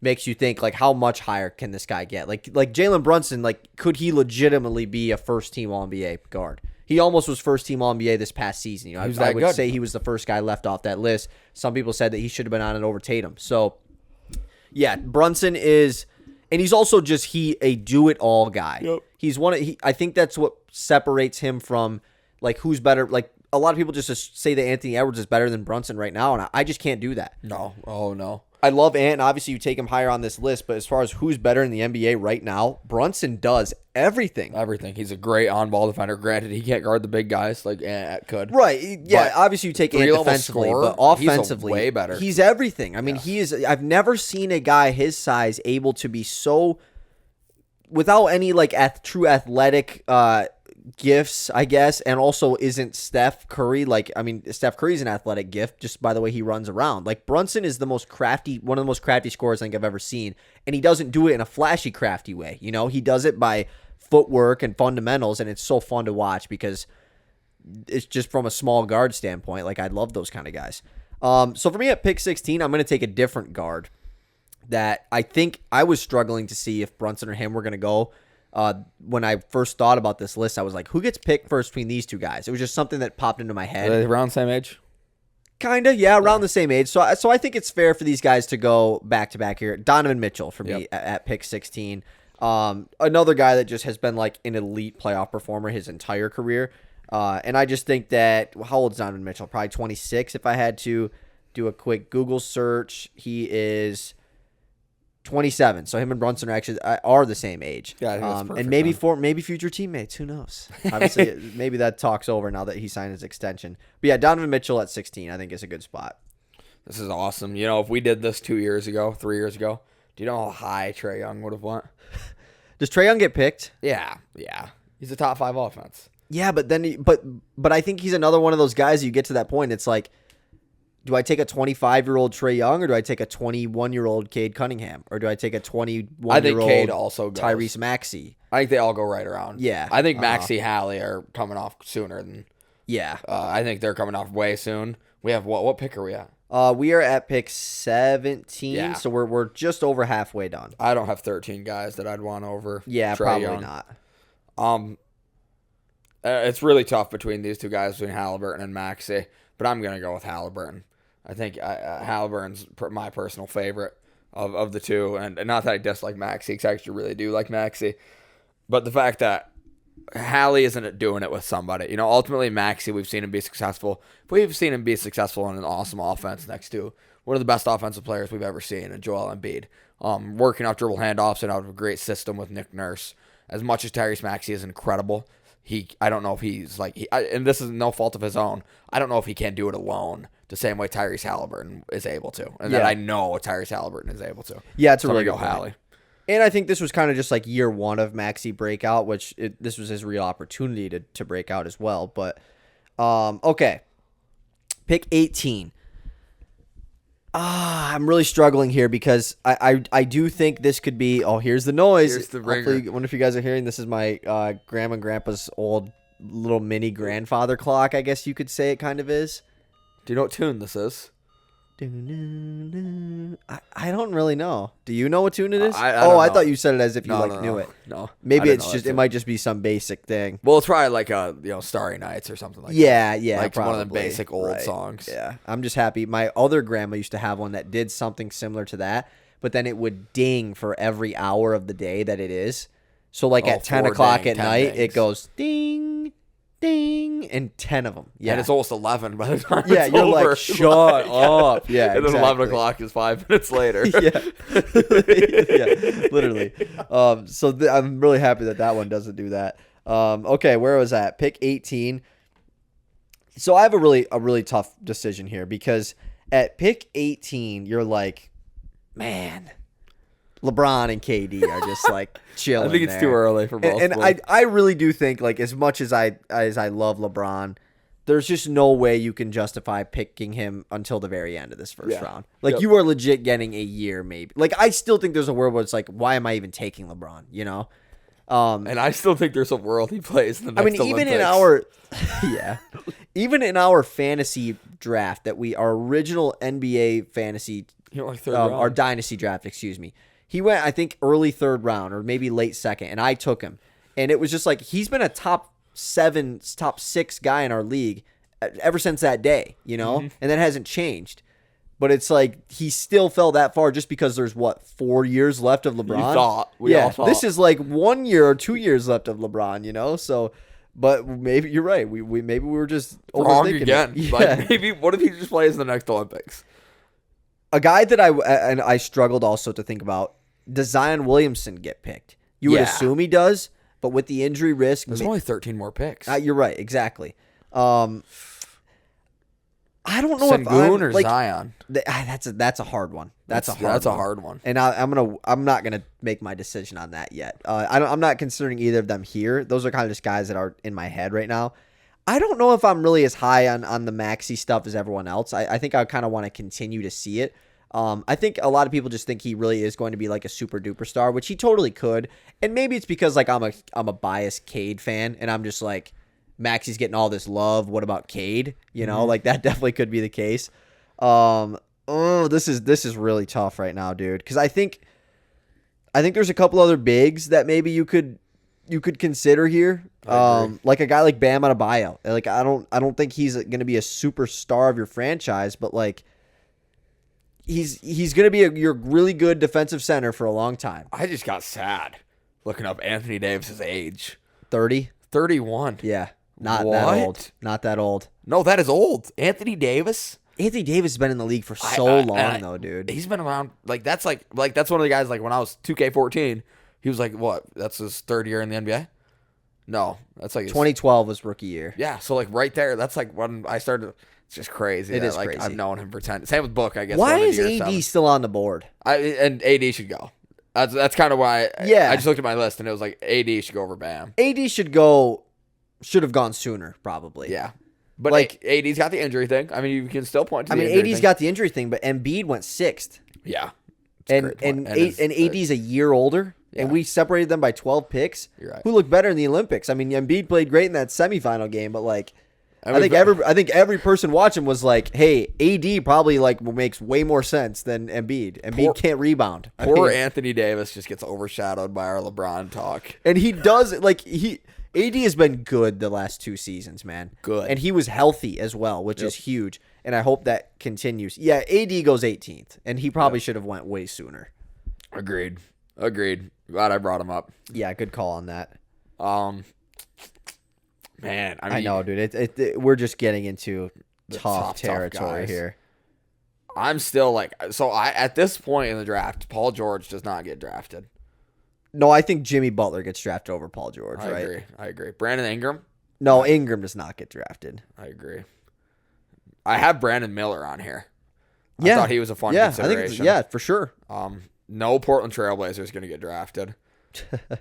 makes you think like how much higher can this guy get? Like Jalen Brunson, like could he legitimately be a first team All NBA guard? He almost was first team All NBA this past season. You know, I would say he was the first guy left off that list. Some people said that he should have been on it over Tatum. So yeah, Brunson is, and he's also just a do it all guy. Yep. He's I think that's what separates him from like who's better. Like a lot of people just say that Anthony Edwards is better than Brunson right now, and I just can't do that. No. Oh, no. I love Ant, and obviously you take him higher on this list, but as far as who's better in the NBA right now, Brunson does everything. Everything. He's a great on-ball defender. Granted, he can't guard the big guys like Ant could. Right. Yeah, but obviously you take Ant defensively, but offensively, he's way better. He's everything. I mean, I've never seen a guy his size able to be so, without any like true athletic gifts, I guess, and also isn't Steph Curry. Like, I mean, Steph Curry's an athletic gift just by the way he runs around. Like, Brunson is one of the most crafty scorers I think I've ever seen, and he doesn't do it in a flashy, crafty way. You know, he does it by footwork and fundamentals, and it's so fun to watch because it's just from a small guard standpoint. Like, I love those kind of guys. So for me at pick 16, I'm going to take a different guard that I think I was struggling to see if Brunson or him were going to go. When I first thought about this list, I was like, who gets picked first between these two guys? It was just something that popped into my head. Are they around the same age? Kind of, yeah, around the same age. So I think it's fair for these guys to go back-to-back here. Donovan Mitchell for me at pick 16. Another guy that just has been like an elite playoff performer his entire career. And I just think that, how old is Donovan Mitchell? Probably 26 if I had to do a quick Google search. He is 27, so him and Brunson are the same age. Yeah, I think that's perfect, and maybe future teammates. Who knows? Obviously, maybe that talk's over now that he signed his extension. But yeah, Donovan Mitchell at 16, I think is a good spot. This is awesome. You know, if we did this 3 years ago, do you know how high Trae Young would have went? Does Trae Young get picked? Yeah. He's a top 5 offense. Yeah, but then but I think he's another one of those guys. You get to that point, it's like, do I take a 25-year-old Trae Young, or do I take a 21-year-old Cade Cunningham, or do I take a 21-year-old I think Cade also goes. Tyrese Maxey? I think they all go right around. Yeah. I think Maxey, Hallie are coming off sooner than. Yeah. I think they're coming off way soon. We have what pick are we at? We are at pick 17, so we're just over halfway done. I don't have 13 guys that I'd want over. Yeah, Trae probably Young. not. It's really tough between these two guys, between Halliburton and Maxey, but I'm gonna go with Halliburton. I think Halliburton's my personal favorite of the two, and not that I dislike Maxey, because I actually really do like Maxey, but the fact that Hallie isn't doing it with somebody. You know, ultimately Maxey, we've seen him be successful. We've seen him be successful in an awesome offense next to one of the best offensive players we've ever seen in Joel Embiid. Working out dribble handoffs and out of a great system with Nick Nurse. As much as Tyrese Maxey is incredible, I don't know if he's like, and this is no fault of his own, I don't know if he can do it alone the same way Tyrese Halliburton is able to. And that I know Tyrese Halliburton is able to. Yeah, it's a really go good Hallie. And I think this was kind of just like year one of Maxey breakout, which this was his real opportunity to break out as well. But, okay. Pick 18. I'm really struggling here because I do think this could be, here's the noise. Here's the ringer. Hopefully, I wonder if you guys are hearing, this is my grandma and grandpa's old little mini grandfather clock, I guess you could say it kind of is. Do you know what tune this is? I don't really know. Do you know what tune it is? I thought you said it as if you knew it. No. Maybe it might just be some basic thing. Well, it's probably like Starry Nights or something like that. Yeah, like probably. one of the basic old songs. Yeah, I'm just happy. My other grandma used to have one that did something similar to that, but then it would ding for every hour of the day that it is. So like at 10 o'clock at night, it goes ding, ding, and 10 of them. Yeah, And it's almost 11 by the time yeah, it's you're over. like, shut up. Yeah, And then exactly. 11 o'clock is 5 minutes later. Yeah, yeah, literally. So I'm really happy that one doesn't do that. Okay, where was that? Pick 18. So I have a really tough decision here because at pick 18, you're like, man, LeBron and KD are just like chilling. I think it's too early for both. And I really do think, like, as much as I love LeBron, there's just no way you can justify picking him until the very end of this first round. Like, you are legit getting a year, maybe. Like, I still think there's a world where it's like, why am I even taking LeBron? You know? And I still think there's a world he plays in the next Olympics. Even in our even in our fantasy draft our original NBA fantasy like third round. Our dynasty draft, excuse me. He went, I think, early third round or maybe late second, and I took him. And it was just like, he's been a top 6 guy in our league ever since that day, you know? Mm-hmm. And that hasn't changed. But it's like, he still fell that far just because there's, 4 years left of LeBron? We all thought. This is like 1 year or 2 years left of LeBron, you know? So, but maybe you're right. We maybe we were just wrong overthinking again. Yeah. Like, maybe, what if he just plays in the next Olympics? A guy that I struggled also to think about, does Zion Williamson get picked? You would assume he does, but with the injury risk... There's only 13 more picks. You're right, exactly. I don't know Sengun or Zion. That's a hard one. That's a hard one. And I'm not gonna make my decision on that yet. I'm not considering either of them here. Those are kind of just guys that are in my head right now. I don't know if I'm really as high on the Maxey stuff as everyone else. I think I kind of want to continue to see it. I think a lot of people just think he really is going to be like a super duper star, which he totally could. And maybe it's because like I'm a biased Cade fan, and I'm just like, Maxey's getting all this love. What about Cade? You know, like that definitely could be the case. This is really tough right now, dude. Because I think there's a couple other bigs that maybe you could consider here. Like a guy like Bam Adebayo. Like I don't think he's going to be a superstar of your franchise, but like he's going to be your really good defensive center for a long time. I just got sad looking up Anthony Davis's age. 30? 31. Yeah. Not that old. Not that old. No, that is old. Anthony Davis has been in the league for so long, though, dude. He's been around. That's one of the guys. Like when I was 2K14, he was like, what? That's his third year in the NBA. No, that's like 2012 was rookie year. Yeah, so like right there, that's like when I started. It's just crazy. It is like crazy. I've known him for 10. Same with Book, I guess. Why is AD still on the board? And AD should go. That's kind of why. I just looked at my list and it was like AD should go over Bam. AD should have gone sooner, probably. Yeah. But like AD's got the injury thing. I mean, you can still point to the injury AD's thing. got the injury thing, but Embiid went 6th. Yeah. And AD's a year older, and we separated them by 12 picks. You're right. Who looked better in the Olympics? I mean, Embiid played great in that semifinal game, but like I think every person watching was like, "Hey, AD probably like makes way more sense than Embiid. Embiid can't rebound." Poor Anthony Davis just gets overshadowed by our LeBron talk. And he does AD has been good the last 2 seasons, man. Good. And he was healthy as well, which is huge. And I hope that continues. Yeah, AD goes 18th, and he probably should have went way sooner. Agreed. Glad I brought him up. Yeah, good call on that. Man, I mean, I know, dude. We're just getting into tough territory here. I'm still like, at this point in the draft, Paul George does not get drafted. No, I think Jimmy Butler gets drafted over Paul George, right? I agree. Brandon Ingram? No, Ingram does not get drafted. I agree. I have Brandon Miller on here. I thought he was a fun consideration. For sure. No Portland Trailblazer is going to get drafted.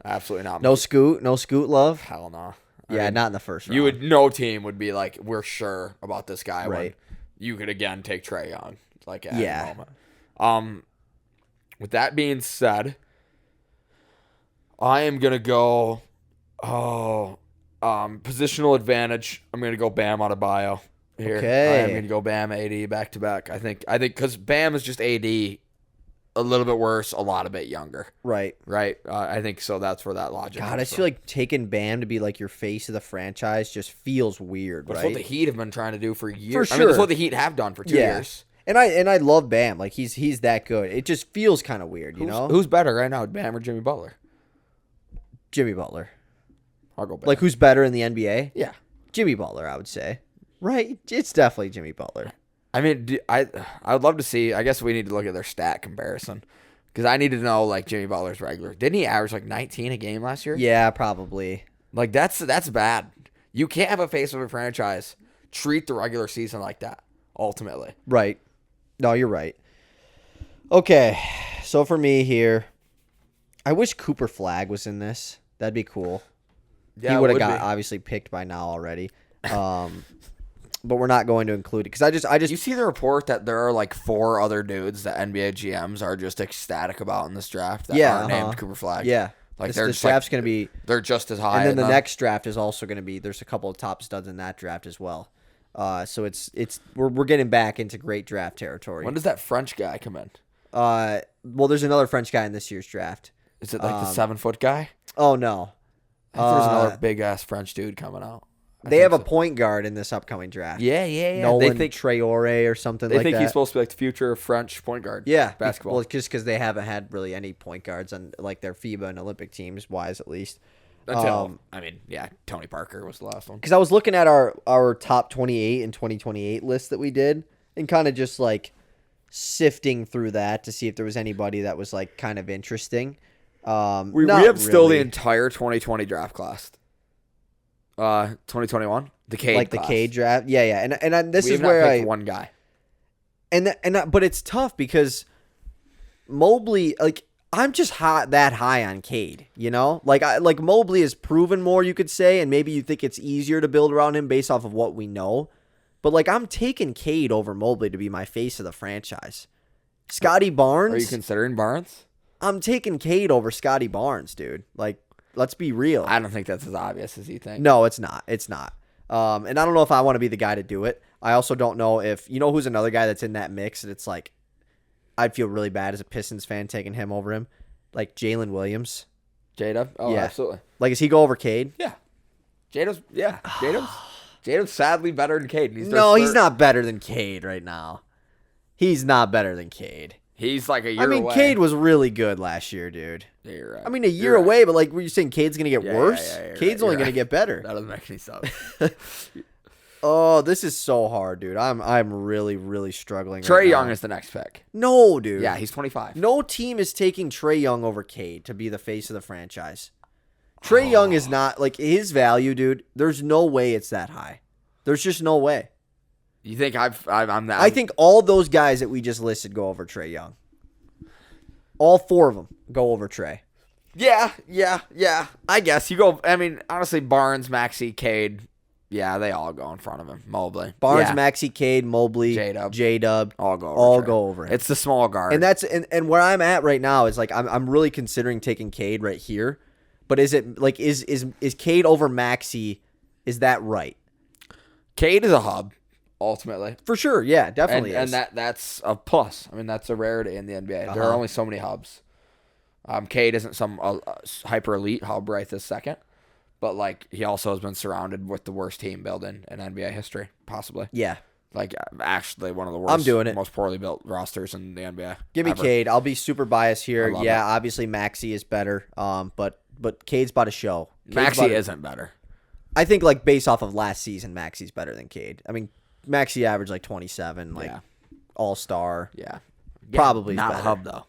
Absolutely not. No Scoot love? Hell no. Yeah, not in the first round. No team would be like, we're sure about this guy. Right. When you could again take Trae Young. Like at the moment. With that being said, I am gonna go positional advantage. I'm gonna go Bam Adebayo here. Okay. I'm gonna go Bam AD back to back. I think because Bam is just AD a little bit worse, a lot of bit younger. Right. I think so. That's where that logic God, I just feel like taking Bam to be like your face of the franchise just feels weird, but right? That's what the Heat have been trying to do for years. For I mean, that's sure. what the Heat have done for 2 years. And I love Bam. Like he's that good. It just feels kind of weird, you know? Who's better right now, Bam or Jimmy Butler? Jimmy Butler. I'll go Bam. Like who's better in the NBA? Yeah. Jimmy Butler, I would say. Right? It's definitely Jimmy Butler. I mean, I would love to see. I guess we need to look at their stat comparison because I need to know like Jimmy Butler's regular. Didn't he average like 19 a game last year? Yeah, probably. Like that's bad. You can't have a face of a franchise treat the regular season like that. Ultimately, Right. No, you're right. Okay, so for me here, I wish Cooper Flagg was in this. That'd be cool. yeah, He it would have would got be. obviously picked by now already. But we're not going to include it because I just You see the report that there are like 4 other dudes that NBA GMs are just ecstatic about in this draft that aren't named Cooper Flagg. Yeah. Like This draft's going to be, they're just as high. and then the enough. next draft is also going to be. There's a couple of top studs in that draft as well. So we're getting back into great draft territory. When does that French guy come in? Well, there's another French guy in this year's draft. Is it like the 7-foot guy? Oh no, I think there's another big ass French dude coming out. they have a point guard in this upcoming draft. Yeah. Nolan They think Traore or something they like think that. he's supposed to be like the future French point guard. Yeah, basketball. Well, just because they haven't had really any point guards on like their FIBA and Olympic teams wise, at least. Until Tony Parker was the last one. Because I was looking at our top 28 and 2028 list that we did, and kind of just like sifting through that to see if there was anybody that was like kind of interesting. We not have still the really. entire 2020 draft class. 2021, the Cade like class. the Cade draft. Yeah, and this We is have not where picked one guy. but it's tough because Mobley, like I'm just that high on Cade, you know, like Mobley has proven more, you could say, and maybe you think it's easier to build around him based off of what we know, but like I'm taking Cade over Mobley to be my face of the franchise. Scotty Barnes. Are you considering Barnes? I'm taking Cade over Scotty Barnes, dude. Like, let's be real. I don't think that's as obvious as you think. No, it's not. It's not. And I don't know if I want to be the guy to do it. I also don't know if, you know who's another guy that's in that mix, and it's like, I'd feel really bad as a Pistons fan taking him over him. Like Jalen Williams. J-Dub? Oh, Yeah. absolutely. Like, does he go over Cade? Yeah. J-Dub's sadly better than Cade. No, he's not better than Cade right now. He's not better than Cade. He's like a year away. Cade was really good last year, dude. Yeah, you're right. I mean, a year away, but like, were you saying Cade's going to get worse? you're Cade's right, only you're going to right. get better. That doesn't make any sense. Oh, this is so hard, dude. I'm really, really struggling. Trey right Young now. is the next pick. No, dude. Yeah, he's 25. No team is taking Trey Young over Cade to be the face of the franchise. Trey Young is not, like, his value, dude. There's no way it's that high. There's just no way. You think I'm that? I think all those guys that we just listed go over Trey Young. All 4 of them go over Trey. Yeah. I guess you go. I mean, honestly, Barnes, Maxey, Cade. Yeah, they all go in front of him. Mobley, Barnes, yeah. Maxey, Cade, Mobley, J-Dub. all All go over him. It's the small guard. And that's and where I'm at right now is like I'm really considering taking Cade right here. But is it like is Cade over Maxey? Is that right? Cade is a hub, ultimately. For sure, yeah, definitely And is. that's a plus. I mean, that's a rarity in the NBA. There are only so many hubs. Cade isn't some hyper elite hub right this second, but like he also has been surrounded with the worst team building in NBA history, possibly. Yeah. Like actually one of the worst, I'm doing it. most poorly built rosters in the NBA. Give me ever. Cade. I'll be super biased here. I love Yeah, it. obviously Maxey is better. But Cade's about to show. Maxey isn't better. I think like based off of last season, Maxey's better than Cade. I mean, Maxey averaged like 27, like Yeah. all-star. Yeah. Probably not better. a hub though.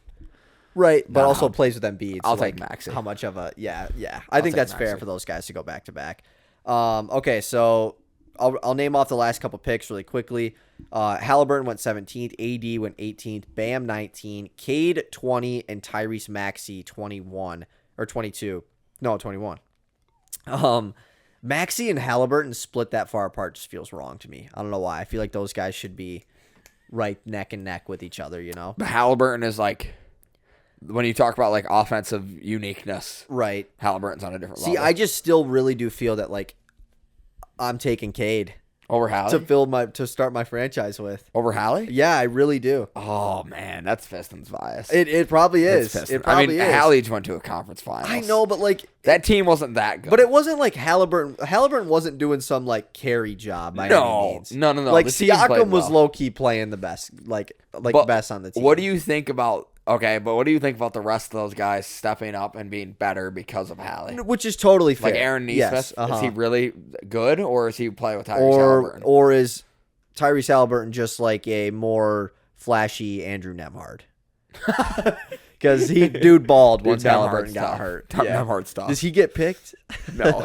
Right, but Not also hub. plays with Embiid. I'll so, take like, Maxey. How much of a yeah. I think take that's fair Maxey. for those guys to go back to back. Okay, so I'll name off the last couple picks really quickly. Halliburton went 17th, AD went 18th, Bam 19, Cade 20, and Tyrese Maxey 21 or 22. No, 21. Maxey and Halliburton split that far apart just feels wrong to me. I don't know why. I feel like those guys should be right neck and neck with each other, you know? But Halliburton is like, when you talk about like offensive uniqueness, Right. Halliburton's on a different See, level. I just still really do feel that like I'm taking Cade Over Hallie? to start my franchise with. Over Hallie? Yeah, I really do. Oh man, that's Pistons bias. It probably is. It's It Pistons. I mean, probably is. Hallie just went to a conference finals. I know, but like, That team wasn't that good. but it wasn't like Halliburton. Halliburton wasn't doing some like carry job by any means. No. Like The team played Siakam was well. low key playing the best, like But best on the team. What do you think about Okay, but what do you think about the rest of those guys stepping up and being better because of Hallie? Which is totally fair. Like Aaron Nesmith, Yes, is he really good, or is he playing with Tyrese or Halliburton? or is Tyrese Halliburton just like a more flashy Andrew Nemhard? Because dude balled once Halliburton got hurt. Nemhard stuff. Does he get picked? No.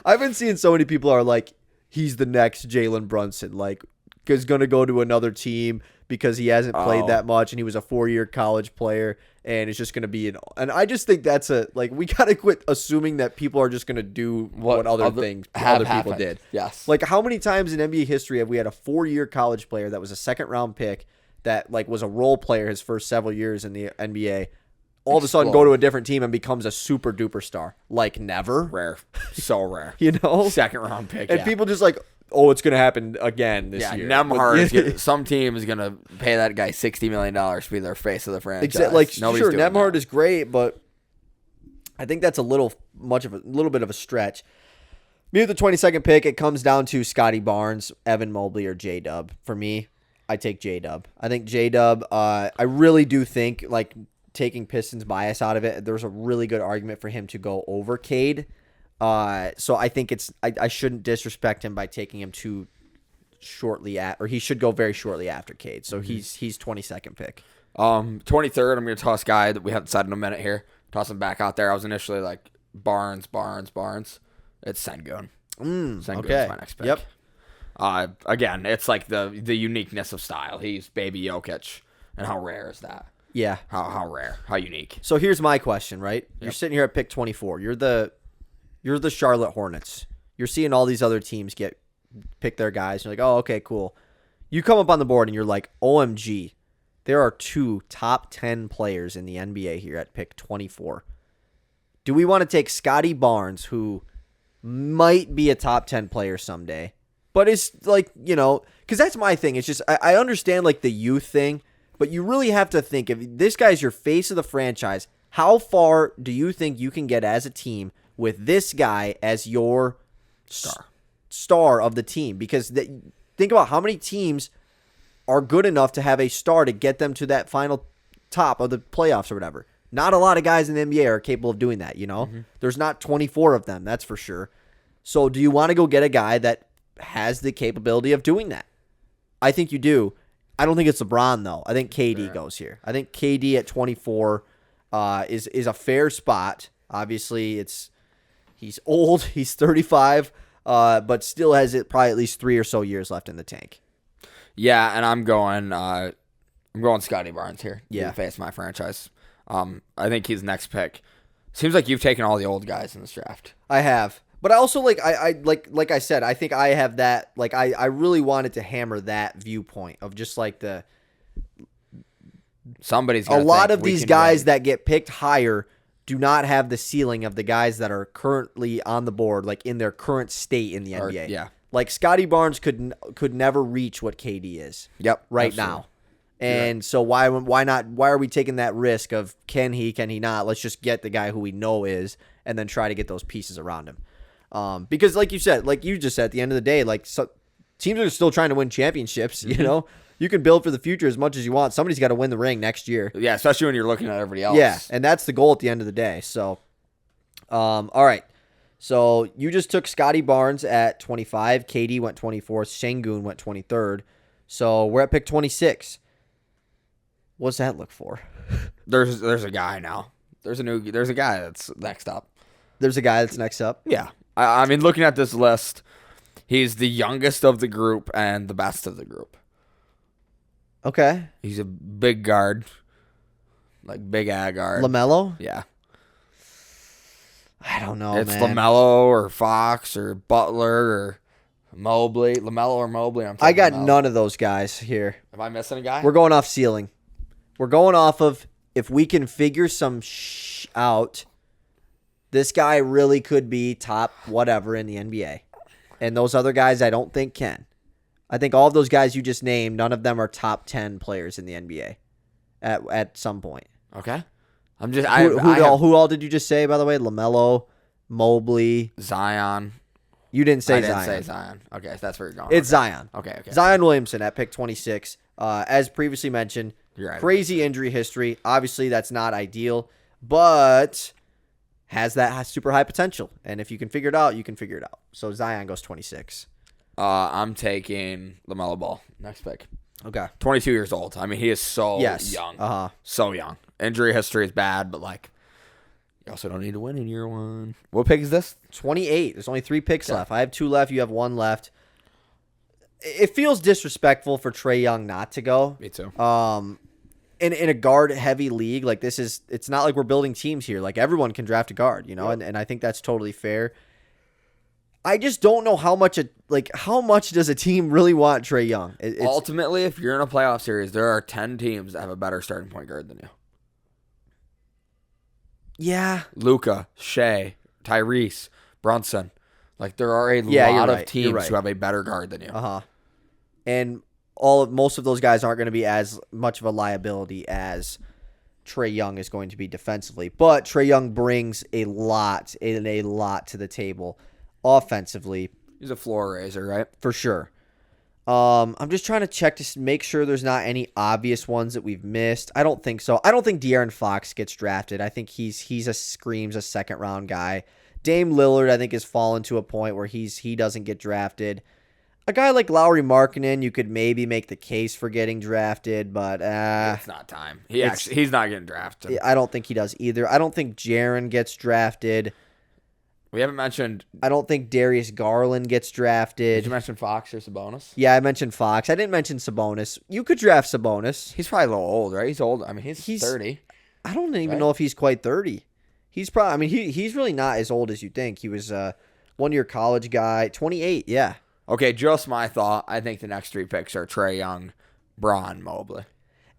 I've been seeing so many people are like, he's the next Jalen Brunson, like, is going to go to another team because he hasn't played that much and he was a 4-year college player and it's just going to be and I just think that's we got to quit assuming that people are just going to do what other people did. Yes. Like, how many times in NBA history have we had a 4-year college player that was a second-round pick that was a role player his first several years in the NBA, all of a sudden go to a different team and becomes a super duper star? Like, never. Rare. So rare. Second round pick. And people just like, it's going to happen again this year. Nemhard, some team is going to pay that guy $60 million to be their face of the franchise. Exactly. Sure, Nemhard is great, but I think that's a little bit of a stretch. Me with the 22nd pick, it comes down to Scotty Barnes, Evan Mobley, or J-Dub. For me, I take J-Dub. I think J-Dub, I really do think, like, taking Pistons bias out of it, there's a really good argument for him to go over Cade. So I think I shouldn't disrespect him by taking him too shortly or he should go very shortly after Cade. So he's 22nd pick. 23rd, I'm going to toss a guy that we haven't said in a minute here. Toss him back out there. I was initially like Barnes. It's Sengun. Sengun's my next pick. Yep. Again, it's like the uniqueness of style. He's baby Jokic. And how rare is that? Yeah. How rare? How unique? So here's my question, right? Yep. You're sitting here at pick 24. You're the Charlotte Hornets. You're seeing all these other teams pick their guys. You're like, oh, okay, cool. You come up on the board and you're like, OMG, there are 2 top 10 players in the NBA here at pick 24. Do we want to take Scotty Barnes, who might be a top 10 player someday, but it's like, because that's my thing. It's just, I understand like the youth thing, but you really have to think, if this guy's your face of the franchise, how far do you think you can get as a team with this guy as your star of the team? Because think about how many teams are good enough to have a star to get them to that final top of the playoffs or whatever. Not a lot of guys in the NBA are capable of doing that, Mm-hmm. There's not 24 of them, that's for sure. So do you want to go get a guy that has the capability of doing that? I think you do. I don't think it's LeBron, though. I think KD goes here. I think KD at 24 is a fair spot. Obviously, he's old. He's 35, but still has probably at least 3 or so years left in the tank. Yeah, and I'm going Scotty Barnes here. Yeah, to face my franchise. I think he's next pick. Seems like you've taken all the old guys in this draft. I have, but I also like I said, I think I have that. Like I really wanted to hammer that viewpoint of just like somebody's. A lot of these guys that get picked higher do not have the ceiling of the guys that are currently on the board, like in their current state in the NBA. Yeah. Like Scotty Barnes could never reach what KD is. Yep. Right now. And so why not? Why are we taking that risk of can he not? Let's just get the guy who we know is, and then try to get those pieces around him. Because like you just said, at the end of the day, teams are still trying to win championships. Mm-hmm. You can build for the future as much as you want. Somebody's got to win the ring next year. Yeah, especially when you're looking at everybody else. Yeah, and that's the goal at the end of the day. So, all right. So you just took Scotty Barnes at 25. KD went 24th. Sengun went 23rd. So we're at pick 26. What's that look for? There's a guy now. There's a guy that's next up. There's a guy that's next up? Yeah. I mean, looking at this list, he's the youngest of the group and the best of the group. Okay. He's a big guard. Like big ag guard. LaMelo? Yeah. I don't know, it's man. LaMelo or Fox or Butler or Mobley. LaMelo or Mobley. I got none of those guys here. Am I missing a guy? We're going off ceiling. We're going off of if we can figure some out, this guy really could be top whatever in the NBA. And those other guys I don't think can. I think all of those guys you just named, none of them are top 10 players in the NBA at some point. Okay. I'm just who all did you just say, by the way? LaMelo, Mobley, Zion. You didn't say Zion. I didn't say Zion. Okay, that's where you're going. It's Zion. Okay. Zion Williamson at pick 26. As previously mentioned, You're right. Crazy injury history. Obviously, that's not ideal, but has that super high potential. And if you can figure it out, you can figure it out. So Zion goes 26. I'm taking LaMelo Ball. Next pick. Okay. 22 years old. I mean, he is so young. So young. Injury history is bad, but like, you also don't need to win in year one. What pick is this? 28. There's only 3 picks left. I have 2 left. You have 1 left. It feels disrespectful for Trae Young not to go. Me too. In a guard-heavy league, like this is, it's not like we're building teams here. Like everyone can draft a guard, you know, and I think that's totally fair. I just don't know how much does a team really want Trae Young? Ultimately, if you're in a playoff series, there are 10 teams that have a better starting point guard than you. Yeah. Luka, Shea, Tyrese, Brunson. Like there are a lot of teams who have a better guard than you. And most of those guys aren't going to be as much of a liability as Trae Young is going to be defensively. But Trae Young brings a lot to the table offensively. He's a floor raiser, right? For sure. I'm just trying to check to make sure there's not any obvious ones that we've missed. I don't think so. I don't think De'Aaron Fox gets drafted. I think he's a second round guy. Dame Lillard, I think, has fallen to a point where he doesn't get drafted. A guy like Lauri Markkanen, you could maybe make the case for getting drafted, but it's not time. He's not getting drafted. I don't think he does either. I don't think Jaren gets drafted. We haven't mentioned. I don't think Darius Garland gets drafted. Did you mention Fox or Sabonis? Yeah, I mentioned Fox. I didn't mention Sabonis. You could draft Sabonis. He's probably a little old, right? He's old. I mean, he's 30. I don't even know if he's quite 30. He's probably. I mean, he's really not as old as you think. He was a one-year college guy. 28. Yeah. Okay, just my thought. I think the next 3 picks are Trae Young, Bron, Mobley.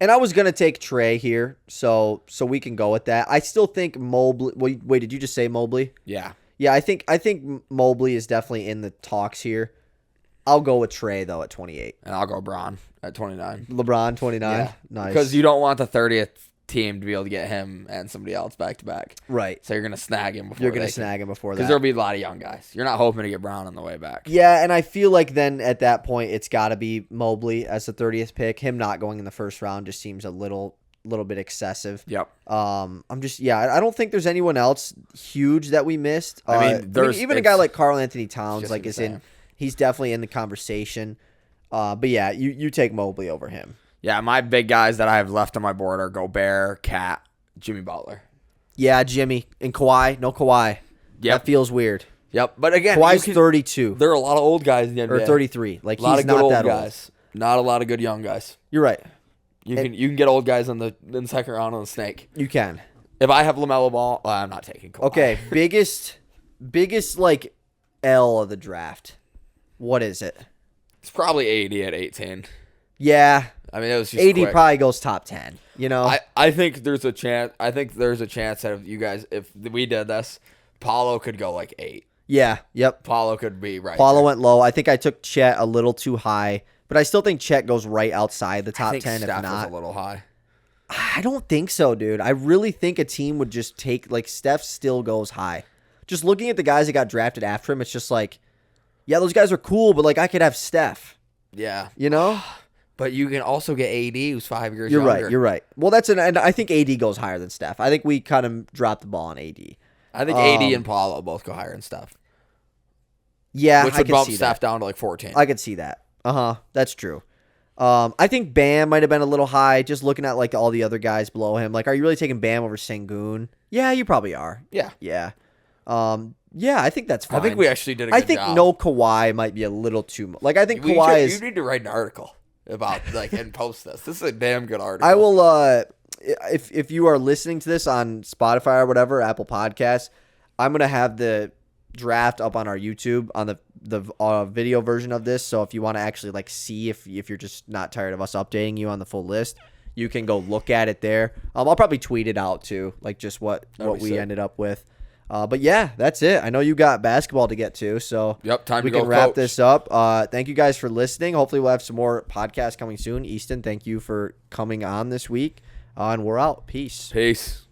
And I was going to take Trae here, so we can go with that. I still think Mobley. Wait, did you just say Mobley? Yeah. Yeah, I think Mobley is definitely in the talks here. I'll go with Trae, though, at 28. And I'll go Bron at 29. LeBron, 29? Yeah. Nice. Because you don't want the 30th team to be able to get him and somebody else back-to-back. Right. So you're going to snag him before that. Because there'll be a lot of young guys. You're not hoping to get Brown on the way back. Yeah, and I feel like then at that point it's got to be Mobley as the 30th pick. Him not going in the first round just seems a little bit excessive. Yep. I don't think there's anyone else huge that we missed. Even a guy like Karl Anthony Towns he's definitely in the conversation. But yeah, you take Mobley over him. Yeah, my big guys that I have left on my board are Gobert, Cat, Jimmy Butler. Yeah, Jimmy. And Kawhi. No Kawhi. Yep. That feels weird. Yep. But again, Kawhi's 32. There are a lot of old guys in the NBA. Or 33. Like, he's not old that guys. old. Not a lot of good young guys. You're right. You can get old guys in the second round on the snake. You can. If I have LaMelo Ball, I'm not taking Kawhi. Okay, biggest like L of the draft. What is it? It's probably 80 at 18. Yeah. I mean, it was just 80 quick. probably goes top 10, you know? I think there's a chance. That if you guys, if we did this, Paulo could go like 8. Yeah, yep. Paulo could be right. Paulo went low. I think I took Chet a little too high, but I still think Chet goes right outside the top 10 Steph if not. was a little high. I don't think so, dude. I really think a team would just take, like, Steph still goes high. Just looking at the guys that got drafted after him, it's just like, yeah, those guys are cool, but, like, I could have Steph. Yeah. You know? But you can also get AD, who's 5 years younger. You're right. Well, and I think AD goes higher than Steph. I think we kind of dropped the ball on AD. I think AD and Paulo both go higher than Steph. Yeah, which would bump Steph down to like 14. I could see that. That's true. I think Bam might have been a little high, just looking at like all the other guys below him. Like, are you really taking Bam over Sengun? Yeah, you probably are. Yeah. Yeah. I think that's fine. I think we actually did a good job. I think no Kawhi might be a little too much. Like, I think Kawhi is... You need to write an article about, like, and post this. This is a damn good article. I will, if you are listening to this on Spotify or whatever, Apple Podcasts, I'm going to have the draft up on our YouTube on the video version of this. So if you want to actually like see if you're just not tired of us updating you on the full list, you can go look at it there. I'll probably tweet it out too, like just what we ended up with. But yeah, that's it. I know you got basketball to get to, so time we to can wrap this up. Thank you guys for listening. Hopefully we'll have some more podcasts coming soon. Easton, thank you for coming on this week. And we're out. Peace.